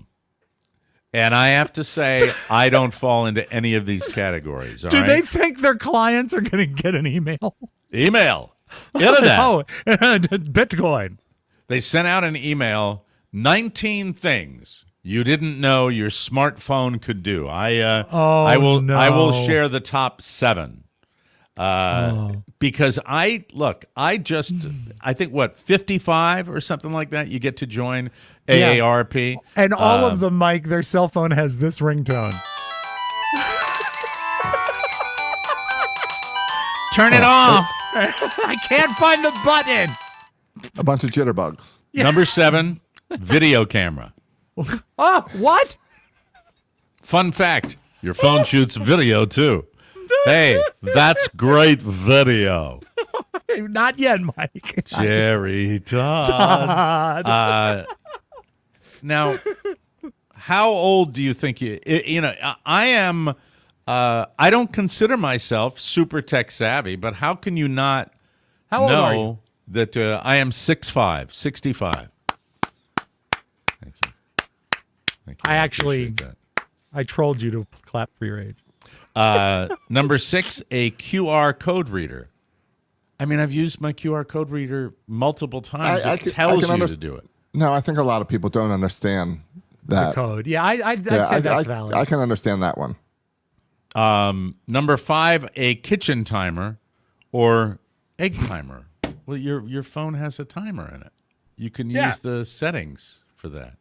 And I have to say, I don't fall into any of these categories. All Do right? they think their clients are going to get an email? Email. Internet. Oh, Bitcoin. They sent out an email, 19 things you didn't know your smartphone could do. I will share the top 7. Because I think 55 or something like that, you get to join AARP. And all of them, Mike, their cell phone has this ringtone. Turn it off. I can't find the button. A bunch of jitterbugs. Number 7, video camera. Oh, what? Fun fact, your phone shoots video too. Hey, that's great video. Not yet, Mike. Jerry Todd. Now, how old do you think I am? I don't consider myself super tech savvy, but how can you not How old are you? know that I am 6'5", 65? Thank you. I actually- appreciate I trolled you to clap for your age. that. Number 6, a QR code reader. I mean, I've used my QR code reader multiple times. It tells you to do it. No, I think a lot of people don't understand that. Code. Yeah, I'd say that's valid. I can understand that one. Number 5, a kitchen timer or egg timer. Well, your phone has a timer in it. You can use the settings for that.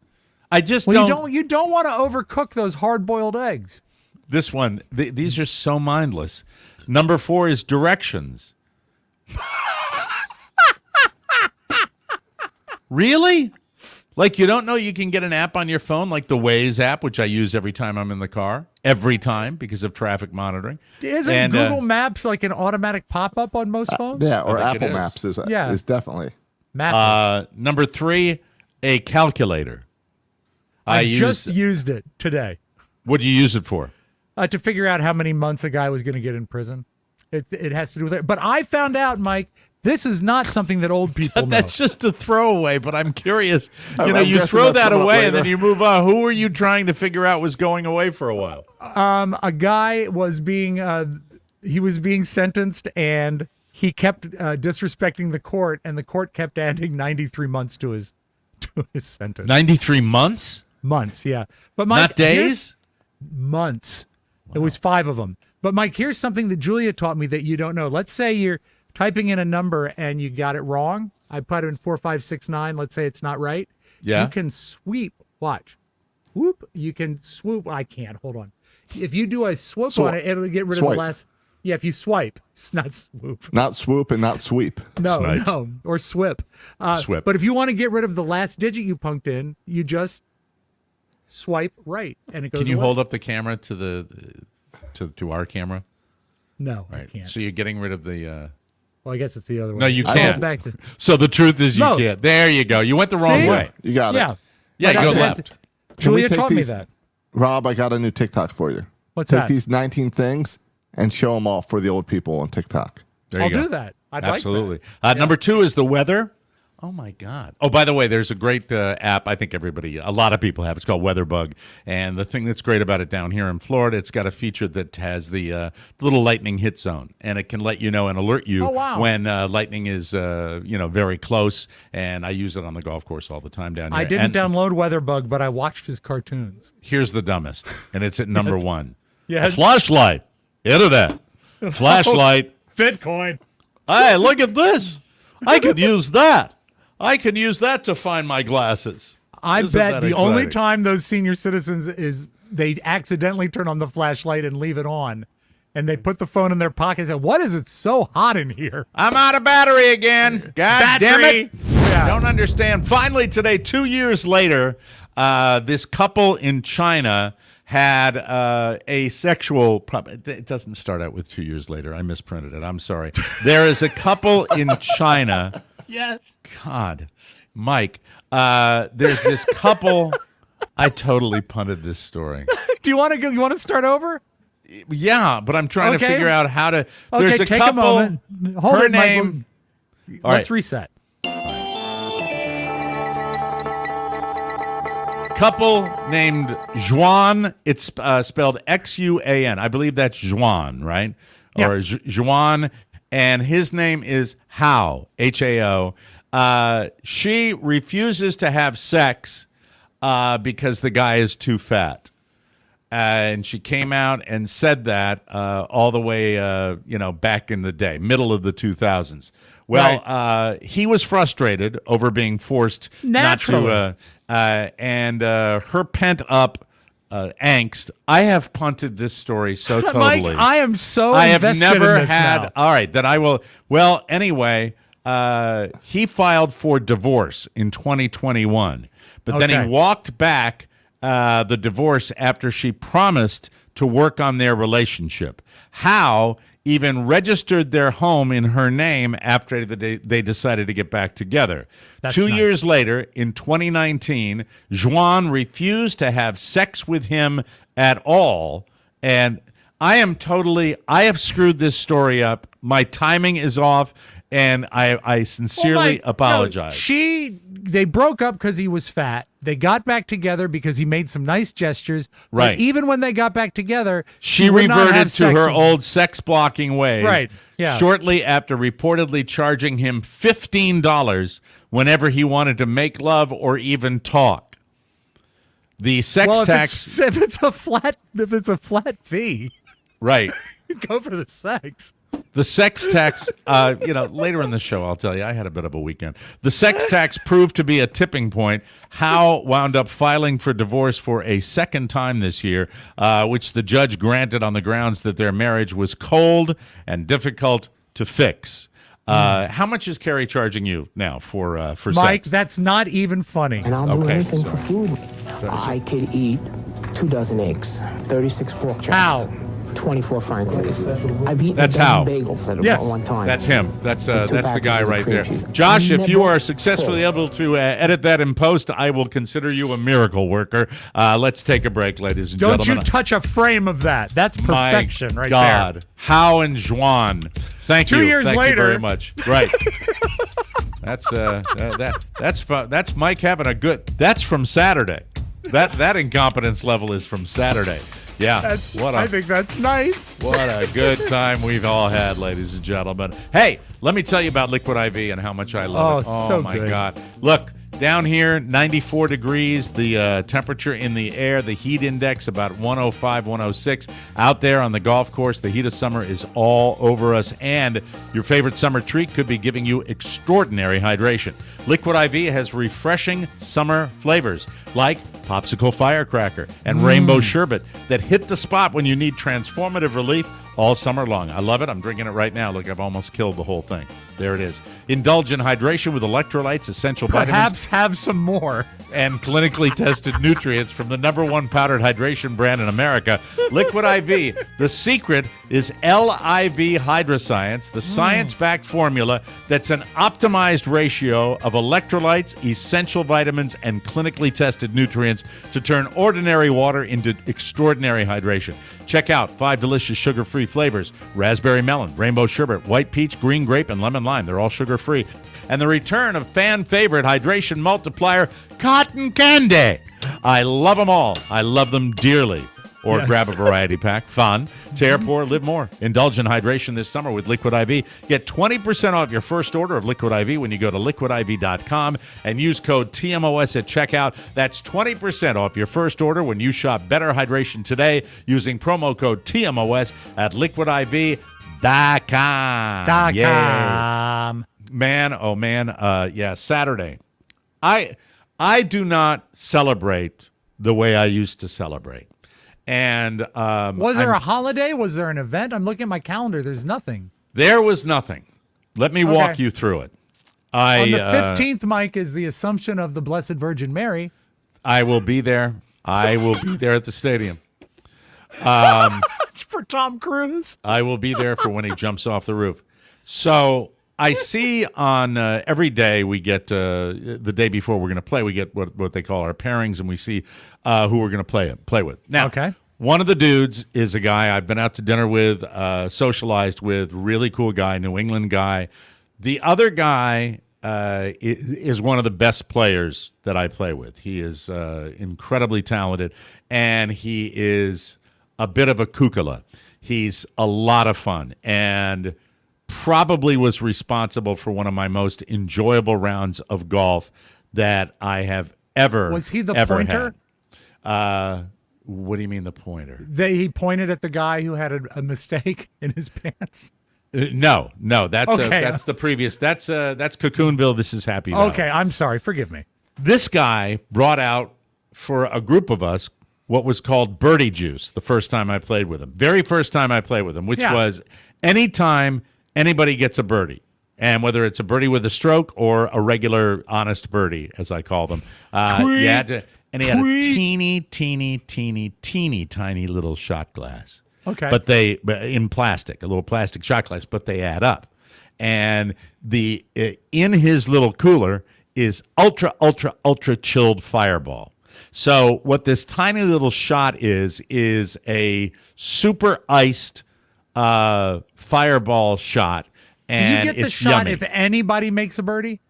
I just don't. You don't want to overcook those hard-boiled eggs. This one, these are so mindless. Number 4 is directions. Really? Like you don't know you can get an app on your phone like the Waze app, which I use every time I'm in the car. Every time because of traffic monitoring. Isn't Google Maps like an automatic pop-up on most phones? Yeah, or I think it Apple is. Maps is Yeah. definitely. Maps. Number 3, a calculator. I just used it today What do you use it for? to figure out how many months a guy was going to get in prison. It has to do with it. But I found out, Mike, this is not something that old people know. That's just a throwaway, but I'm curious. I'm You guessing throw that's that coming up away and later. then you move on. Who were you trying to figure out was going away for a while? A guy was being sentenced, and he kept disrespecting the court, and the court kept adding 93 months to his sentence. 93 months? Months, yeah. But Mike, Not days? months. It was 5 of them. But Mike, here's something that Julia taught me that you don't know. Let's say you're typing in a number and you got it wrong. I put in 4569. Let's say it's not right. Yeah. You can sweep. Watch. Whoop. You can swoop. I can't. Hold on. If you do a swoop on it, it'll get rid of Swipe. the last. Yeah, if you swipe, it's not swoop. Not swoop and not sweep. No, Snipes. no, or swip. Swip. But if you want to get rid of the last digit you punked in, you just swipe right, and it goes. Can you away. hold up the camera to to our camera? No, I Right. can't. So you're getting rid of the. Well, I guess it's the other way. No, you I'll can't. go back to- So the truth is you No. can't. There you go. You went the wrong See? way. You got it. Yeah. Yeah, But go I- left. Can we Julia take taught me these- that. Rob, I got a new TikTok for you. What's Take that? these 19 things and show them off for the old people on TikTok. There you I'll go. do that. I'd Absolutely. Like that. Number 2 is the weather. Oh, my God. Oh, by the way, there's a great app. I think a lot of people have. It's called WeatherBug. And the thing that's great about it down here in Florida, it's got a feature that has the little lightning hit zone. And it can let you know and alert you when lightning is, very close. And I use it on the golf course all the time down here. I didn't download WeatherBug, but I watched his cartoons. Here's the dumbest, and it's at number one. Yes. A flashlight. Internet. Flashlight. Bitcoin. Hey, look at this. I could use that. I can use that to find my glasses. I Isn't bet that the exciting? only time those senior citizens is they accidentally turn on the flashlight and leave it on. And they put the phone in their pocket and say, what is it so hot in here? I'm out of battery again. God damn it. Yeah. Don't understand. Finally today, 2 years later, this couple in China had a sexual problem. It doesn't start out with 2 years later. I misprinted it. I'm sorry. There is a couple in China. Yes. God, Mike, there's this couple. I totally punted this story. Do you want to go? You want to start over? Yeah, but I'm trying to Okay. figure out how to. Okay, There's a take couple. a moment. Hold her it, Michael. name. All Let's right. reset. Couple named Juan. It's spelled Xuan. I believe that's Juan, right? Yeah. Or Juan. And his name is Hao, Hao. She refuses to have sex because the guy is too fat. And she came out and said that all the way, back in the day, middle of the 2000s. Well, he was frustrated over being forced Naturally. not to, and her pent up angst. I have punted this story so totally. Mike, I am so I have invested never in this had. now. All right, that I will. Well, anyway, he filed for divorce in 2021, but then Okay. he walked back the divorce after she promised to work on their relationship. How even registered their home in her name after they decided to get back together. That's 2 nice. years later, in 2019, Juan refused to have sex with him at all. And I have screwed this story up. My timing is off, and I sincerely apologize. They broke up because he was fat. They got back together because he made some nice gestures. Right. But even when they got back together, She would not reverted have to sex her with him. old sex-blocking ways. Right, yeah. Shortly after reportedly charging him $15 whenever he wanted to make love or even talk. The sex Well, tax, if it's a flat fee, right? you go for the sex. The sex tax, later in the show, I'll tell you, I had a bit of a weekend. The sex tax proved to be a tipping point. Howe wound up filing for divorce for a second time this year, which the judge granted on the grounds that their marriage was cold and difficult to fix. How much is Carrie charging you now for Mike, sex? that's not even funny. And I'll do Okay, anything so- for food. I could eat 2 dozen eggs, 36 pork chops, How? 24 frankfurters. I've eaten That's a dozen how. bagels at Yes. one time. That's him. That's the guy packages of right cream there. cheese. Josh, if you Never are successfully full. able to edit that in post, I will consider you a miracle worker. Let's take a break, ladies and Don't gentlemen. you touch a frame of that. That's perfection My right God. there. How and Juan. Thank 2 you. years Thank later. you very much. Right. That's fun. That's Mike having a good. That's from Saturday. That incompetence level is from Saturday. Yeah. I think that's nice. What a good time we've all had, ladies and gentlemen. Hey, let me tell you about Liquid IV and how much I love it. Oh, so my good. God. Look, down here, 94 degrees, the temperature in the air, the heat index about 105, 106. Out there on the golf course, the heat of summer is all over us, and your favorite summer treat could be giving you extraordinary hydration. Liquid IV has refreshing summer flavors like popsicle firecracker and rainbow sherbet that hit the spot when you need transformative relief all summer long. I love it. I'm drinking it right now. Look, I've almost killed the whole thing. There it is. Indulge in hydration with electrolytes, essential vitamins, Perhaps have some more. and clinically tested nutrients from the #1 powdered hydration brand in America, Liquid IV. The secret is LIV Hydroscience, the science-backed formula that's an optimized ratio of electrolytes, essential vitamins, and clinically tested nutrients to turn ordinary water into extraordinary hydration. Check out 5 delicious sugar-free flavors: raspberry melon, rainbow sherbet, white peach, green grape, and lemon lime. They're all sugar-free. and the return of fan favorite hydration multiplier, Cotton Candy. I love them all. I love them dearly. Or grab a variety pack. Fun. Tear, pour, live more. Indulge in hydration this summer with Liquid IV. Get 20% off your first order of Liquid IV when you go to liquidiv.com and use code TMOS at checkout. That's 20% off your first order when you shop Better Hydration today using promo code TMOS at liquidiv.com. Yeah. Man, oh man. Yeah, Saturday. I do not celebrate the way I used to celebrate. And was there a holiday? Was there an event? I'm looking at my calendar. There's nothing. There was nothing. Let me walk you through it. On the 15th, Mike, is the Assumption of the Blessed Virgin Mary. I will be there. I will be there at the stadium. For Tom Cruise. I will be there for when he jumps off the roof. So I see on every day we get the day before we're going to play, we get what they call our pairings, and we see who we're going to play with. Now, one of the dudes is a guy I've been out to dinner with, socialized with, really cool guy, New England guy. The other guy is one of the best players that I play with. He is incredibly talented, and he is a bit of a kukala. He's a lot of fun, and probably was responsible for one of my most enjoyable rounds of golf that I have ever. Was he the pointer? What do you mean the pointer? He pointed at the guy who had a mistake in his pants. No, that's the previous. That's Cocoonville. This is Happy Valley. Okay, I'm sorry. Forgive me. This guy brought out for a group of us what was called birdie juice the first time I played with him. Very first time I played with him, which was anytime anybody gets a birdie, and whether it's a birdie with a stroke or a regular honest birdie, as I call them, and he had a teeny tiny little shot glass. Okay, but they in plastic, a little plastic shot glass, but they add up. And in his little cooler is ultra chilled Fireball. So what this tiny little shot is a super iced Fireball shot, and do you get the it's shot yummy. If anybody makes a birdie?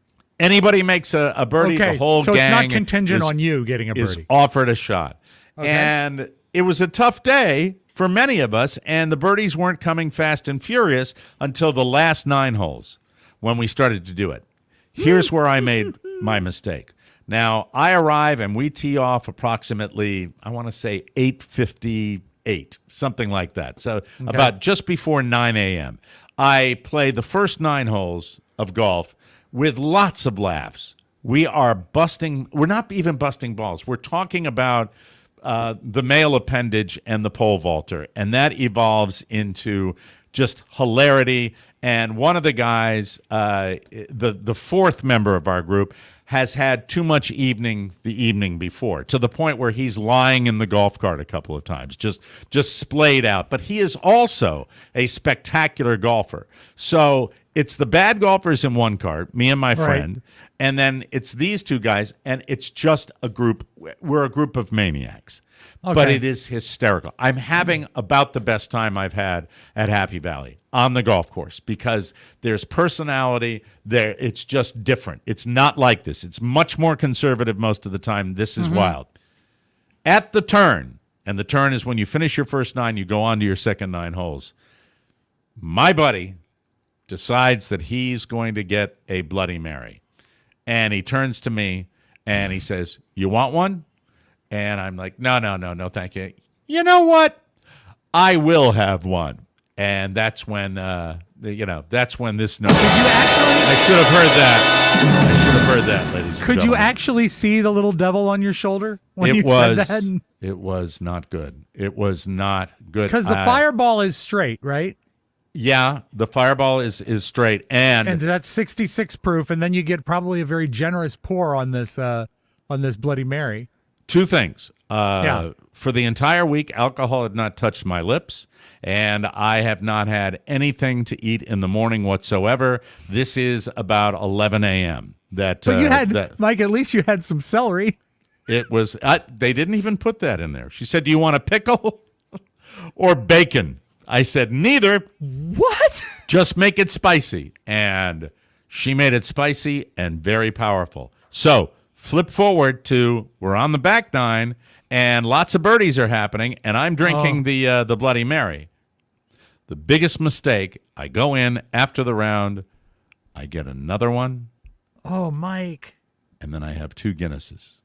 Anybody makes a birdie, okay, the whole so gang it's not contingent on you getting a birdie. Is offered a shot. Okay. And it was a tough day for many of us, and the birdies weren't coming fast and furious until the last 9 holes when we started to do it. Here's where I made my mistake. Now, I arrive and we tee off approximately, I want to say 8:58, something like that. So about just before 9 a.m. I play the first 9 holes of golf with lots of laughs. We're not even busting balls. We're talking about the male appendage and the pole vaulter, and that evolves into just hilarity. And one of the guys, the fourth member of our group, has had too much the evening before, to the point where he's lying in the golf cart a couple of times, just splayed out. But he is also a spectacular golfer. So it's the bad golfers in one cart, me and my friend, and then it's these two guys, and it's just a group. We're a group of maniacs. Okay. But it is hysterical. I'm having about the best time I've had at Happy Valley on the golf course, because there's personality there. It's just different. It's not like this. It's much more conservative most of the time. This is wild. At the turn, and the turn is when you finish your first 9, you go on to your second 9 holes. My buddy decides that he's going to get a Bloody Mary. And he turns to me and he says, "You want one?" And I'm like, no, thank you. You know what? I will have one. And that's when, that's when this note. I should have heard that, ladies and gentlemen. Could you actually see the little devil on your shoulder when you said that? It was not good. It was not good. Because the Fireball is straight, right? Yeah, the Fireball is straight. And that's 66 proof, and then you get probably a very generous pour on this Bloody Mary. 2 things. For the entire week, alcohol had not touched my lips, and I have not had anything to eat in the morning whatsoever. This is about 11 a.m. But you had, Mike, at least you had some celery. It was, they didn't even put that in there. She said, "Do you want a pickle or bacon?" I said, "Neither." What? Just make it spicy. And She made it spicy and very powerful. So flip forward to we're on the back nine, and lots of birdies are happening, and I'm drinking the Bloody Mary. The biggest mistake, I go in after the round, I get another one. Oh, Mike. And then I have 2 Guinnesses.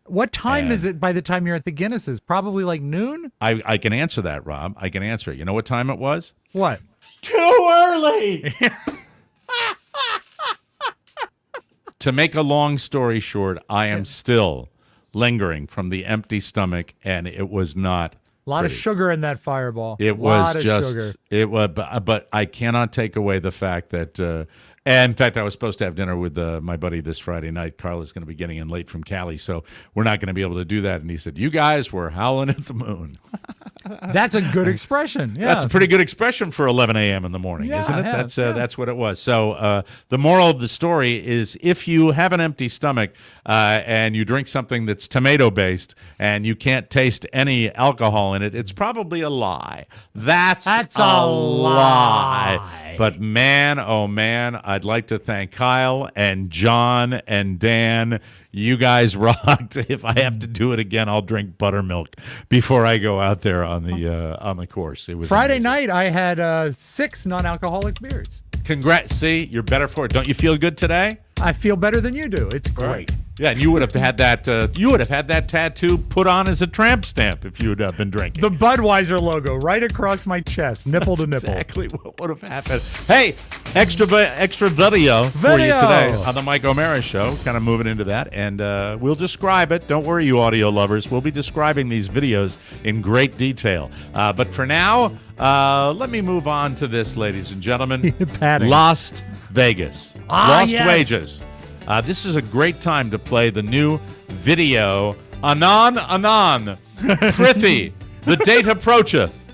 What time is it by the time you're at the Guinnesses? Probably like noon? I can answer that, Rob. I can answer it. You know what time it was? What? Too early! To make a long story short, I am still lingering from the empty stomach, and it was not A lot pretty. of sugar in that fireball. It was just, it was, but I cannot take away the fact that, and in fact, I was supposed to have dinner with my buddy this Friday night. Carl is going to be getting in late from Cali, so we're not going to be able to do that. And he said, "You guys were howling at the moon." That's a good expression. Yeah. That's a pretty good expression for 11 a.m. in the morning, isn't it? That's what it was. So the moral of the story is if you have an empty stomach and you drink something that's tomato-based and you can't taste any alcohol in it, it's probably a lie. That's a lie. But man, oh man, I'd like to thank Kyle and John and Dan. You guys rocked. If I have to do it again, I'll drink buttermilk before I go out there on the course. It was Friday amazing. night, I had 6 non-alcoholic beers. Congrats. See, you're better for it. Don't you feel good today? I feel better than you do. It's great. Yeah, and you would have had that. You would have had that tattoo put on as a tramp stamp if you would have been drinking. The Budweiser logo right across my chest, nipple to nipple. Exactly what would have happened. Hey, extra video for you today on the Mike O'Mara Show. Kind of moving into that, and we'll describe it. Don't worry, you audio lovers. We'll be describing these videos in great detail. But for now, let me move on to this, ladies and gentlemen. Las Vegas. Lost Wages. This is a great time to play the new video, Anon. Prithi, the date approacheth.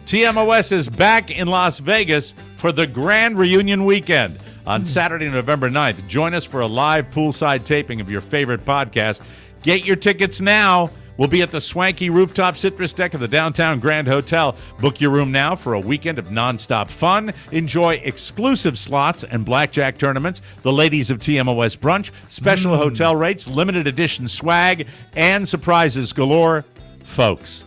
TMOS is back in Las Vegas for the Grand Reunion Weekend on Saturday, November 9th. Join us for a live poolside taping of your favorite podcast. Get your tickets now. We'll be at the swanky rooftop citrus deck of the Downtown Grand Hotel. Book your room now for a weekend of nonstop fun. Enjoy exclusive slots and blackjack tournaments, the ladies of TMOS brunch, special hotel rates, limited edition swag, and surprises galore. Folks,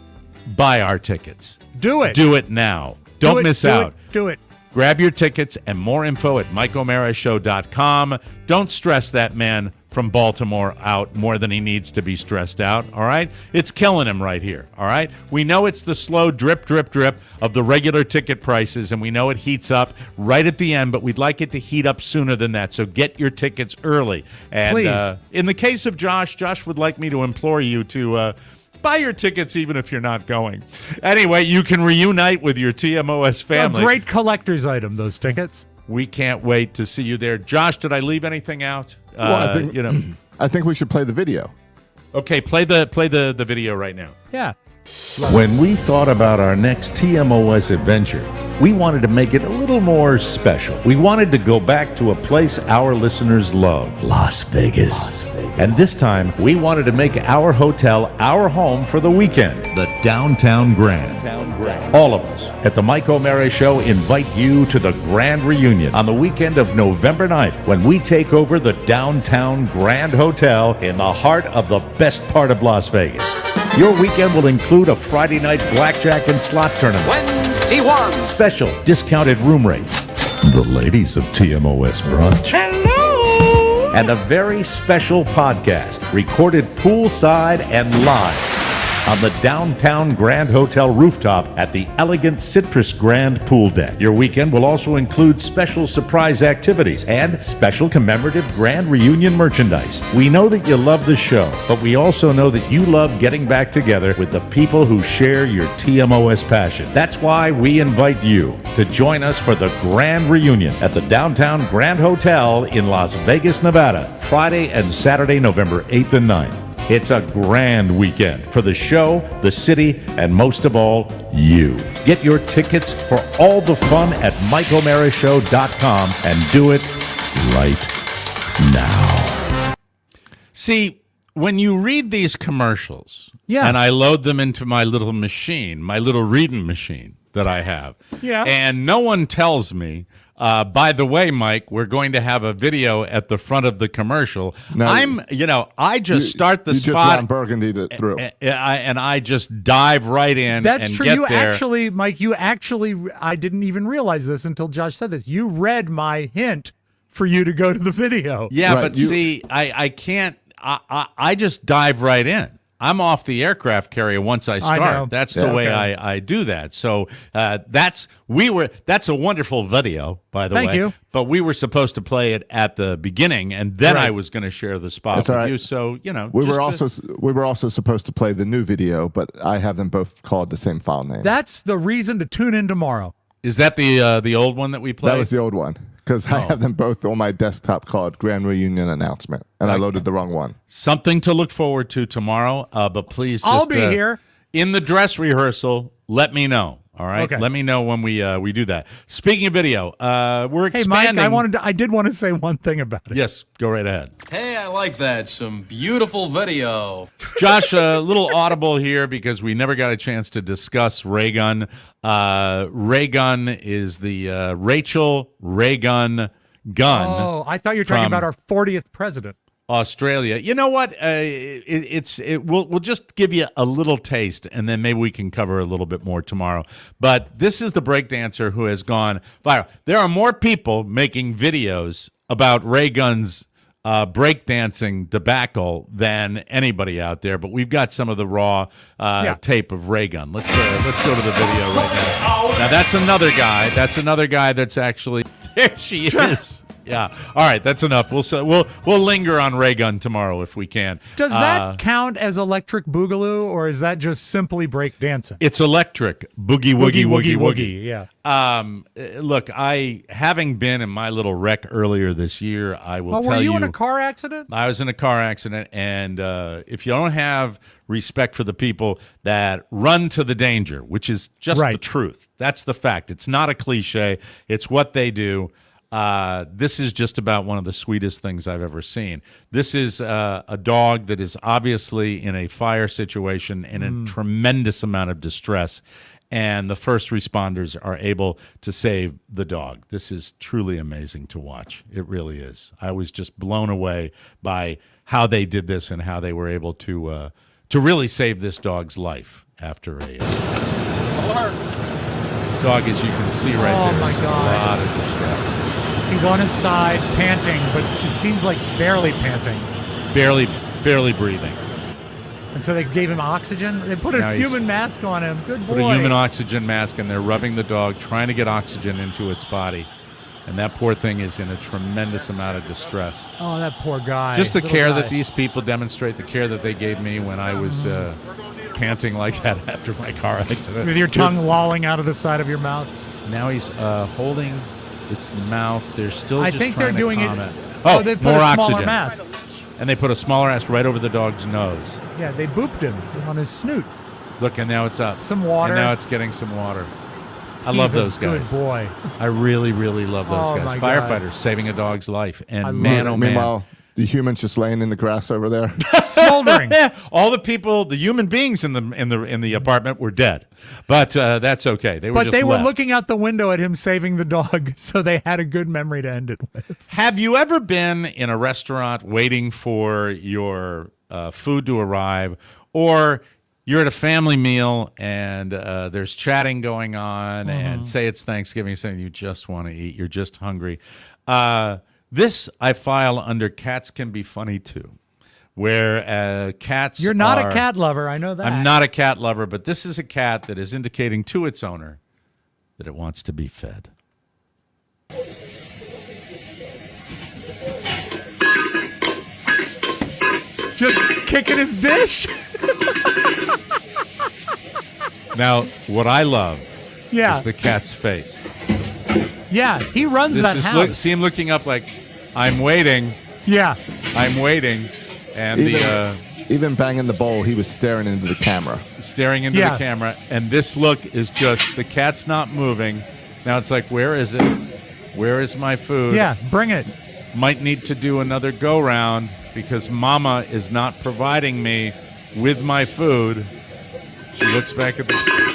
buy our tickets. Do it. Do it now. Don't miss out. Do it. Grab your tickets and more info at MikeO'MaraShow.com. Don't stress that man from Baltimore out more than he needs to be stressed out, all right? It's killing him right here, all right? We know it's the slow drip, drip, drip of the regular ticket prices, and we know it heats up right at the end, but we'd like it to heat up sooner than that, so get your tickets early. And please. In the case of Josh would like me to implore you to buy your tickets even if you're not going. Anyway, you can reunite with your TMOS family. A great collector's item, those tickets. We can't wait to see you there. Josh, did I leave anything out? Well, I think we should play the video. Okay, play the video right now. Yeah. When we thought about our next TMOS adventure, we wanted to make it a little more special. We wanted to go back to a place our listeners love, Las Vegas. And this time, we wanted to make our hotel our home for the weekend, the Downtown Grand. All of us at the Mike O'Mara Show invite you to the Grand Reunion on the weekend of November 9th when we take over the Downtown Grand Hotel in the heart of the best part of Las Vegas. Your weekend will include a Friday night blackjack and slot tournament. 21. Special discounted room rates. The ladies of TMOS brunch. Hello. And a very special podcast recorded poolside and live on the Downtown Grand Hotel rooftop at the elegant Citrus Grand Pool Deck. Your weekend will also include special surprise activities and special commemorative Grand Reunion merchandise. We know that you love the show, but we also know that you love getting back together with the people who share your TMOS passion. That's why we invite you to join us for the Grand Reunion at the Downtown Grand Hotel in Las Vegas, Nevada, Friday and Saturday, November 8th and 9th. It's a grand weekend for the show, the city, and most of all, you. Get your tickets for all the fun at MikeO'MaraShow.com and do it right now. See, when you read these commercials, and I load them into my little machine, my little reading machine that I have, and no one tells me By the way, Mike, we're going to have a video at the front of the commercial. No, I just start the you spot. Just Ron Burgundy through. And I just dive right in. That's and true. Get You there. actually, Mike, I didn't even realize this until Josh said this. You read my hint for you to go to the video. Yeah, Right, but see, I can't. I just dive right in. I'm off the aircraft carrier once I start. know. That's the way I do that. So that's a wonderful video, by the way. Thank you. But we were supposed to play it at the beginning, and then I was going to share the spot That's with all right. you. So we were also supposed to play the new video, but I have them both called the same file name. That's the reason to tune in tomorrow. is that the old one that we played? That was the old one because I have them both on my desktop called Grand Reunion Announcement, and I loaded the wrong one. Something to look forward to tomorrow. But please, just, I'll be here in the dress rehearsal. Let me know. All right. Okay. Let me know when we do that. Speaking of video, we're Hey, expanding. Mike, I did want to say one thing about it. Yes, go right ahead. Hey, I like that. Some beautiful video. Josh, a little audible here because we never got a chance to discuss Raygun. Raygun is the Rachel Raygun gun. Oh, I thought you were talking from about our 40th president. Australia. You know what? We'll just give you a little taste, and then maybe we can cover a little bit more tomorrow. But this is the breakdancer who has gone viral. There are more people making videos about Ray Gun's breakdancing debacle than anybody out there. But we've got some of the raw tape of Ray Gun. Let's go to the video right now. Now that's another guy. That's another guy that's actually there. She is. Yeah. All right. That's enough. We'll linger on Ray Gun tomorrow if we can. Does that count as electric boogaloo, or is that just simply break dancing? It's electric boogie woogie woogie woogie. Yeah. Look, having been in my little wreck earlier this year, I will tell you. Were you in a car accident? I was in a car accident, and if you don't have respect for the people that run to the danger, which is just the truth, that's the fact. It's not a cliche. It's what they do. This is just about one of the sweetest things I've ever seen. This is a dog that is obviously in a fire situation in a tremendous amount of distress, and the first responders are able to save the dog. This is truly amazing to watch. It really is. I was just blown away by how they did this and how they were able to really save this dog's life after a. This dog, as you can see right there, is in a lot of distress. He's on his side, panting, but it seems like barely panting. Barely breathing. And so they gave him oxygen. They put a human mask on him. Good boy. Put a human oxygen mask, and they're rubbing the dog, trying to get oxygen into its body. And that poor thing is in a tremendous amount of distress. Oh, that poor guy. Just the care that these people demonstrate, the care that they gave me when I was panting like that after my car accident. With your tongue lolling out of the side of your mouth. Now he's holding its mouth. They're still I just think trying they're doing to it. calm it. Oh, they put more a oxygen. smaller mask. And they put a smaller mask right over the dog's nose. Yeah, they booped him on his snoot. Look, and now it's up. Some water. And now it's getting some water. I He's love a those guys. Good boy. I really, really love those guys. My Firefighters God. saving a dog's life. And Meanwhile, the human's just laying in the grass over there, smoldering. All the people, the human beings in the apartment were dead, but that's okay. They were just were left. looking out the window at him saving the dog, so they had a good memory to end it with. Have you ever been in a restaurant waiting for your food to arrive, or you're at a family meal and there's chatting going on, and say it's Thanksgiving, saying you just want to eat, you're just hungry. This I file under cats can be funny too, where cats. You're not a cat lover, I know that. I'm not a cat lover, but this is a cat that is indicating to its owner that it wants to be fed. Just kicking his dish. Now, what I love Yeah. is the cat's face. Yeah, he runs This that is house. see him looking up like, I'm waiting, Yeah. I'm waiting, and even banging the bowl, he was staring into the camera. staring into the camera, and this look is just the cat's not moving. Now it's like, where is it? Where is my food? Yeah, bring it. Might need to do another go round because Mama is not providing me with my food. She looks back at the.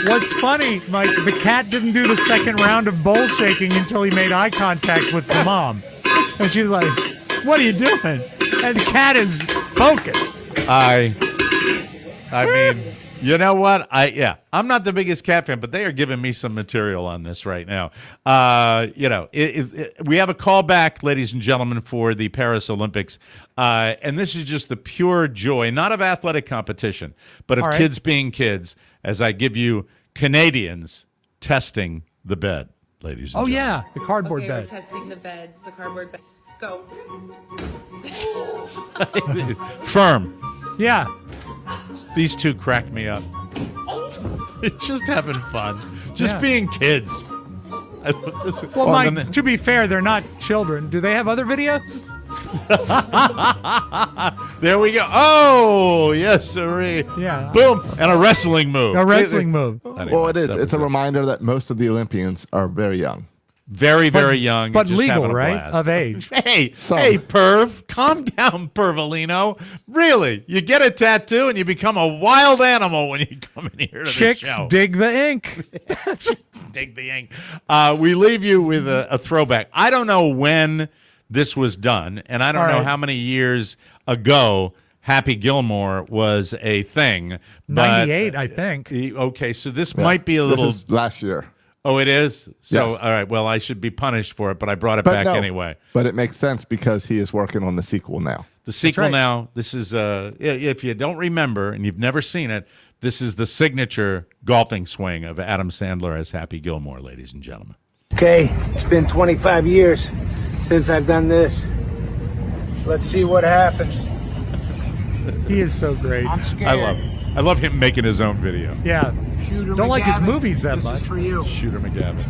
What's funny, Mike, the cat didn't do the second round of bowl shaking until he made eye contact with the mom. And she's like, what are you doing? And the cat is focused. I mean, you know what? I'm not the biggest cat fan, but they are giving me some material on this right now. We have a call back, ladies and gentlemen, for the Paris Olympics. And this is just the pure joy, not of athletic competition, but of kids being kids, as I give you Canadians testing the bed, ladies and gentlemen. The cardboard bed. We're testing the bed, the cardboard bed. Go. Firm. Yeah. These two crack me up. It's just having fun. Just being kids. Well, Mike, to be fair, they're not children. Do they have other videos? There we go. Oh, yes, sirree. Yeah. Boom. And a wrestling move. A wrestling move. Anyway, well, it is. It's a reminder that most of the Olympians are very young. Very, very young. But just legal, having a right? blast. Of age. Hey, perv. Calm down, Pervolino. Really, you get a tattoo and you become a wild animal when you come in here to Chicks the show. dig the ink. Chicks dig the ink. We leave you with a throwback. I don't know when this was done, and I don't know how many years ago Happy Gilmore was a thing. 98, I think. Okay, so this might be a little... This is last year. Oh, it is? So, yes. All right, well, I should be punished for it, but I brought it back anyway. But it makes sense because he is working on the sequel now. The sequel now, this is, if you don't remember and you've never seen it, this is the signature golfing swing of Adam Sandler as Happy Gilmore, ladies and gentlemen. Okay, it's been 25 years since I've done this. Let's see what happens. He is so great. I'm scared. I love him making his own video. Yeah. Shooter Don't like his McGavin, movies that this much. is for you. Shooter McGavin.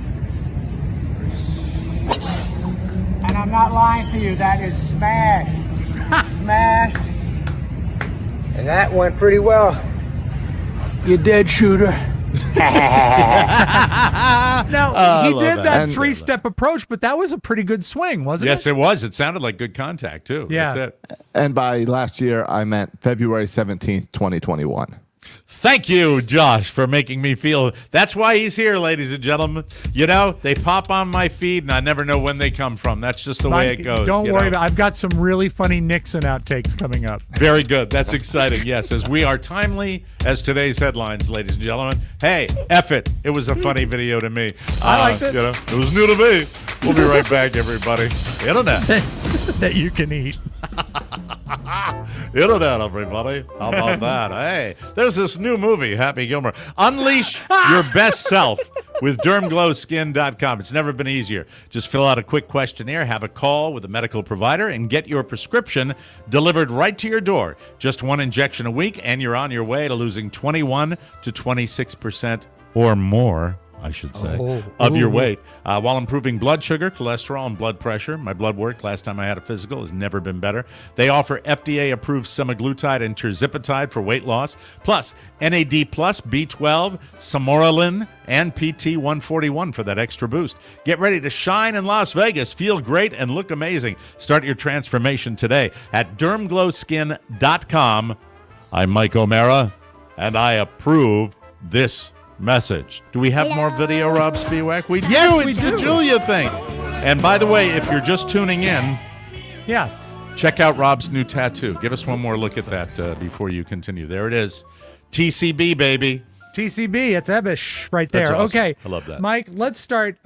And I'm not lying to you, that is smash. Smash. And that went pretty well. You dead, Shooter. Now, he did that And- three-step approach, but that was a pretty good swing, wasn't Yes, it? it was. It sounded like good contact, too. Yeah. That's it. And by last year, I meant February 17th, 2021. Thank you, Josh, for making me feel. That's why he's here, ladies and gentlemen. You know, they pop on my feed, and I never know when they come from. That's just the way it goes. Don't worry about it. I've got some really funny Nixon outtakes coming up. Very good. That's exciting. Yes, as we are timely as today's headlines, ladies and gentlemen. Hey, F it. It was a funny video to me. I liked it. You know, it was new to me. We'll be right back, everybody. Internet. That you can eat. Internet, everybody. How about that? Hey, there's this new movie, Happy Gilmore. Unleash your best self with dermglowskin.com. It's never been easier. Just fill out a quick questionnaire, have a call with a medical provider, and get your prescription delivered right to your door. Just one injection a week, and you're on your way to losing 21 to 26% or more, I should say, of your weight, while improving blood sugar, cholesterol, and blood pressure. My blood work last time I had a physical has never been better. They offer FDA-approved semaglutide and tirzepatide for weight loss, plus NAD+, B12, samorelin, and PT-141 for that extra boost. Get ready to shine in Las Vegas, feel great, and look amazing. Start your transformation today at dermglowskin.com. I'm Mike O'Mara, and I approve this message. Do we have more video, Rob Spiewak? We do. It's the Julia thing. And by the way, if you're just tuning in, check out Rob's new tattoo. Give us one more look at that before you continue. There it is. TCB, baby. TCB, it's Ebish right there. That's awesome. Okay. I love that. Mike, let's start.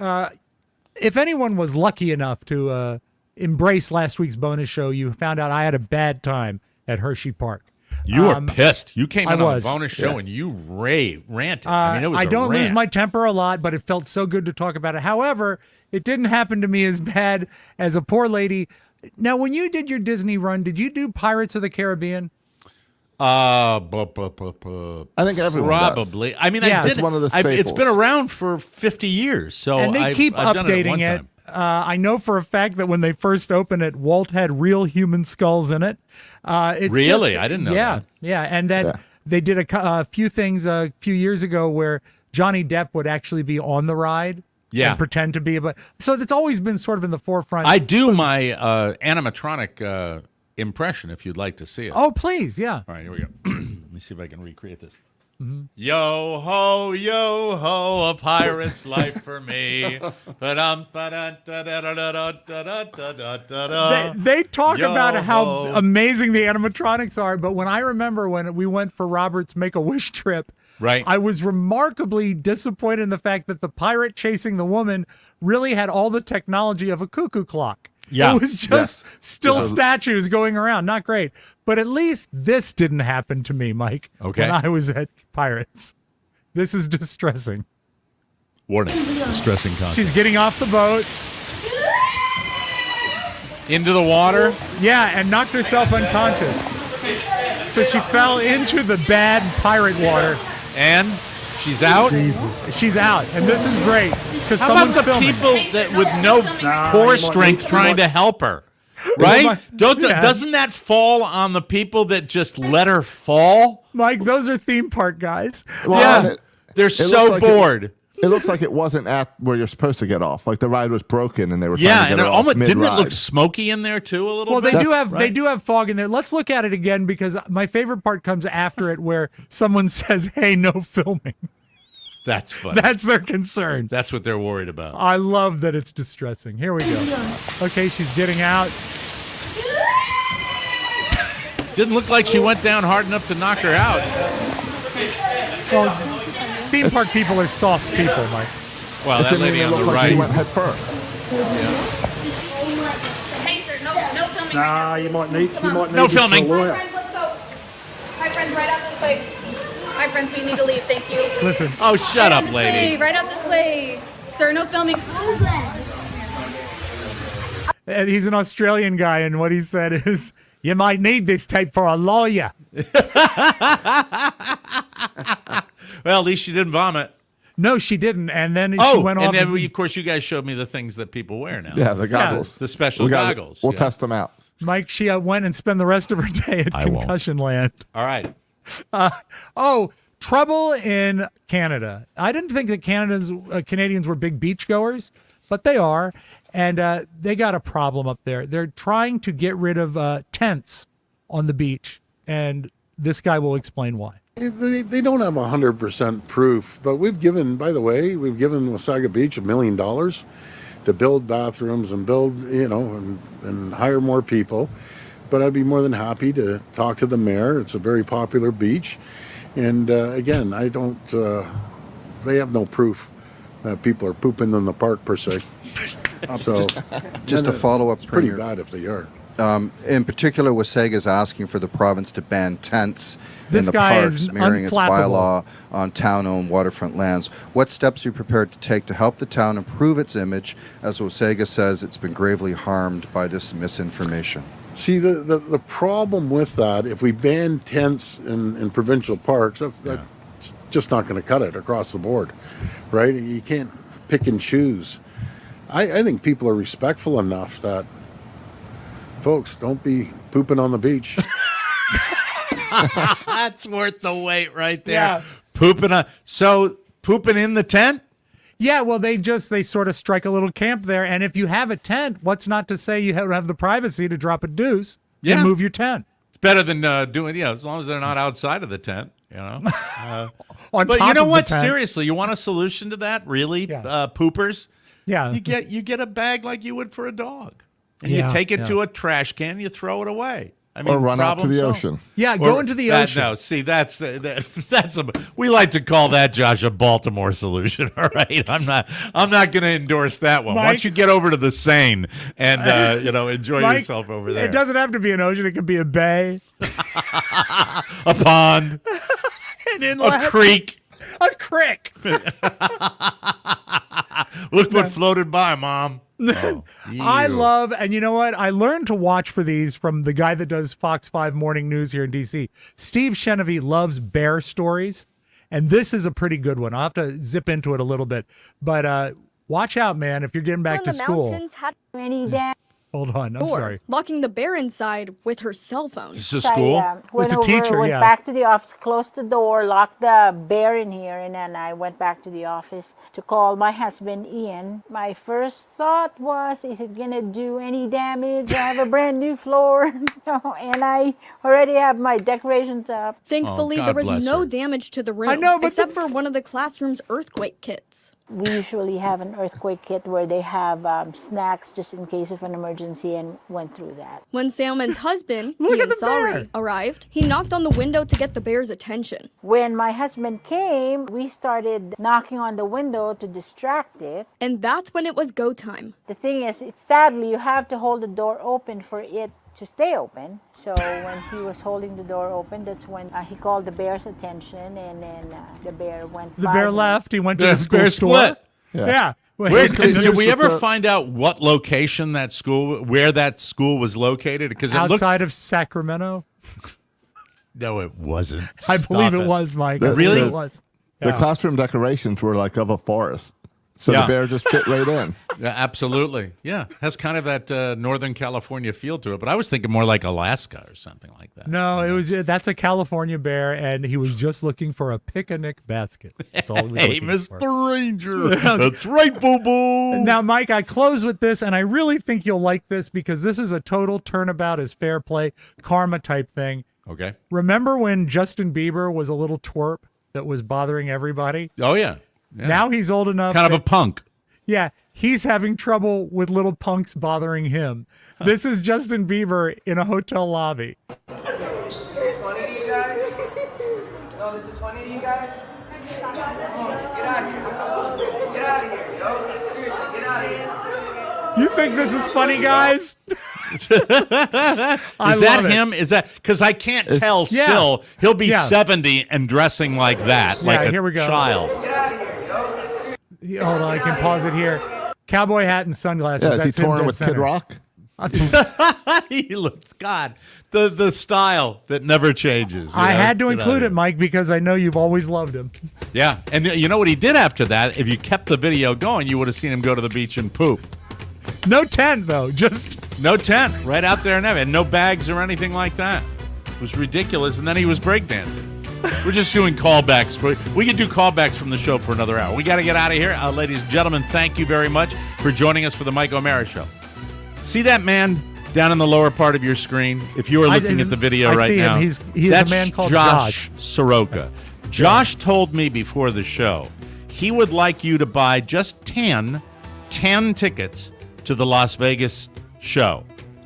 If anyone was lucky enough to embrace last week's bonus show, you found out I had a bad time at Hershey Park. You were pissed. You came in on a was. bonus show and you ranted. I mean, it was I don't rant. lose my temper a lot, but it felt so good to talk about it. However, it didn't happen to me as bad as a poor lady. Now, when you did your Disney run, did you do Pirates of the Caribbean? I think everyone probably. does. I mean, Yeah. I did. It's one of the It's staples. been around for 50 years, so And they keep I've done it at updating one it. time. I know for a fact that when they first opened it, Walt had real human skulls in it. It's Really? just- I didn't know Yeah, that. yeah, and that they did a few things a few years ago where Johnny Depp would actually be on the ride. Yeah. And pretend to be, but so it's always been sort of in the forefront. I do my animatronic impression if you'd like to see it. Oh, please, yeah. All right, here we go. Let me see if I can recreate this. Yo ho, a pirate's life for me. They talk about how amazing the animatronics are, but when I remember when we went for Robert's Make-A-Wish trip, right, I was remarkably disappointed in the fact that the pirate chasing the woman really had all the technology of a cuckoo clock. Yeah. It was just still statues going around. Not great. But at least this didn't happen to me, Mike, okay, when I was at Pirates. This is distressing. Warning, distressing content. She's getting off the boat. Into the water? Yeah, and knocked herself unconscious. So she fell into the bad pirate water. And she's out? She's out. And this is great. How about the people that with no core strength trying to help her? Right? Doesn't that fall on the people that just let her fall? Mike, those are theme park guys. Well, they're so bored. It looks like it wasn't at where you're supposed to get off. Like the ride was broken and they were trying to get and it off didn't it mid-ride. look smoky in there too a little bit? Well, they do have fog in there. Let's look at it again because my favorite part comes after it where someone says, "Hey, no filming." That's funny. That's their concern. That's what they're worried about. I love that it's distressing. Here we go. Okay, she's getting out. Didn't look like she went down hard enough to knock her out. Well, theme park people are soft people, Mike. Well, that lady on the right. She went head first. Hey, sir, no filming. Nah, you might need. No filming. Hi, friends, let's go. Hi, friends, right out this way. Hi, friends, we need to leave. Thank you. Listen. Oh, shut up, lady. Right out this way. Sir, no filming. And he's an Australian guy, and what he said is, "You might need this tape for a lawyer." Well, at least she didn't vomit. No, she didn't. And then she went off. And then, of course, you guys showed me the things that people wear now. Yeah, the goggles. The special goggles. We'll test them out. Mike, she went and spent the rest of her day at Concussion Land. All right. Trouble in Canada. I didn't think that Canadians were big beachgoers, but they are. And they got a problem up there. They're trying to get rid of tents on the beach. And this guy will explain why. They don't have 100% proof, but we've given Wasaga Beach $1 million to build bathrooms and build, and hire more people. But I'd be more than happy to talk to the mayor. It's a very popular beach. And again, they have no proof that people are pooping in the park per se. So just a follow-up. It's pretty bad if they are. In particular, Wasaga is asking for the province to ban tents This in the guy parks, is mirroring its unflappable. bylaw on town-owned waterfront lands. What steps are you prepared to take to help the town improve its image, as Wasaga says it's been gravely harmed by this misinformation? See, the problem with that, if we ban tents in provincial parks, that's just not going to cut it across the board, right? You can't pick and choose. I think people are respectful enough that, folks, don't be pooping on the beach. That's worth the wait right there. Yeah. Pooping in the tent? Yeah, well, they sort of strike a little camp there. And if you have a tent, what's not to say you have the privacy to drop a deuce and move your tent? It's better than doing, as long as they're not outside of the tent, On but top you know of what? the tent. Seriously, you want a solution to that? Really? Yeah. Poopers? Yeah. You get a bag like you would for a dog. And Yeah, you take it yeah. to a trash can, you throw it away. I mean, Or run out to problem the solved. ocean. Yeah, go into the ocean. No, see, that's we like to call that, Josh, a Baltimore solution. All right, I'm not going to endorse that one. Why Mike? don't you get over to the Seine and enjoy Mike, yourself over there? It doesn't have to be an ocean. It could be a bay. A pond, An inlet. a creek. A crick. Look what floated by, Mom. Oh, I ew. love, and you know what? I learned to watch for these from the guy that does Fox 5 Morning News here in D.C. Steve Chenevy loves bear stories, and this is a pretty good one. I'll have to zip into it a little bit, but watch out, man, if you're getting back to school. Hold on, I'm sorry. Locking the bear inside with her cell phone. This is a school? It's a teacher, went back to the office, closed the door, locked the bear in here, and then I went back to the office to call my husband, Ian. My first thought was, is it going to do any damage? I have a brand new floor, and I already have my decorations up. Thankfully, there was no damage to the room, except for one of the classroom's earthquake kits. We usually have an earthquake kit where they have snacks just in case of an emergency, and went through that. When Salmon's husband, Ian Sari, arrived, he knocked on the window to get the bear's attention. When my husband came, we started knocking on the window to distract it. And that's when it was go time. The thing is, sadly, you have to hold the door open for it to stay open. So when he was holding the door open, that's when he called the bear's attention, and then the bear went. The bear left. He went to the school store. Split. Yeah. Did we ever find out what location that school, where that school was located? Because outside of Sacramento. No, it wasn't. I believe it was, Mike. Really? It was. The classroom decorations were like of a forest. So the bear just fit right in. Yeah, absolutely. Yeah, has kind of that Northern California feel to it. But I was thinking more like Alaska or something like that. No, that's a California bear, and he was just looking for a picnic basket. That's all he was looking Mr. for. Ranger. That's right, boo-boo. Now, Mike, I close with this, and I really think you'll like this because this is a total turnabout as fair play, karma type thing. Okay. Remember when Justin Bieber was a little twerp that was bothering everybody? Oh, yeah. Yeah. Now he's old enough. Kind of a punk. Yeah, he's having trouble with little punks bothering him. This is Justin Bieber in a hotel lobby. This is funny to you guys? No, this is funny to you guys? Get out of here. Get out of here, yo. Seriously, get out of here. You think this is funny, guys? Is that him? Is that because I can't tell still? He'll be 70 and dressing like that, like here we go. Child. Hold on, I can pause it here. Cowboy hat and sunglasses. Yeah, is he touring with Kid Rock? He looks, God, the style that never changes. I had to include it, Mike, because I know you've always loved him. Yeah, and you know what he did after that? If you kept the video going, you would have seen him go to the beach and poop. No tent, though. Just no tent, right out there and no bags or anything like that. It was ridiculous, and then he was breakdancing. We're just doing callbacks. We could do callbacks from the show for another hour. We got to get out of here. Ladies and gentlemen, thank you very much for joining us for the Mike O'Mara Show. See that man down in the lower part of your screen? If you are looking at the video right now, he is that's a man called Josh Soroka. Josh told me before the show he would like you to buy just 10 tickets to the Las Vegas show.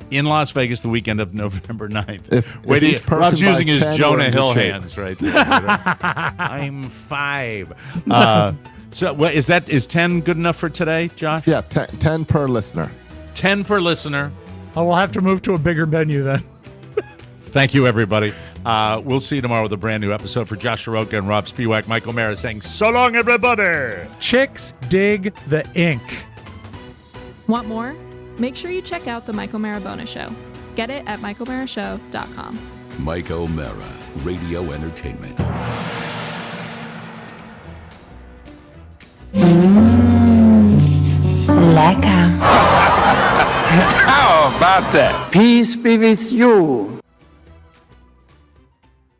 In Las Vegas, the weekend of November 9th. Rob's using his Jonah Hill hands right there. I'm 5. So is 10 good enough for today, Josh? Yeah, 10 per listener. 10 per listener. Oh, we'll have to move to a bigger venue then. Thank you, everybody. We'll see you tomorrow with a brand new episode. For Josh Soroka and Rob Spiewak, Mike O'Mara saying so long, everybody. Chicks dig the ink. Want more? Make sure you check out the Mike O'Mara Bonus Show. Get it at MikeO'MaraShow.com. Mike O'Mara, Radio Entertainment. Lecker. How about that? Peace be with you.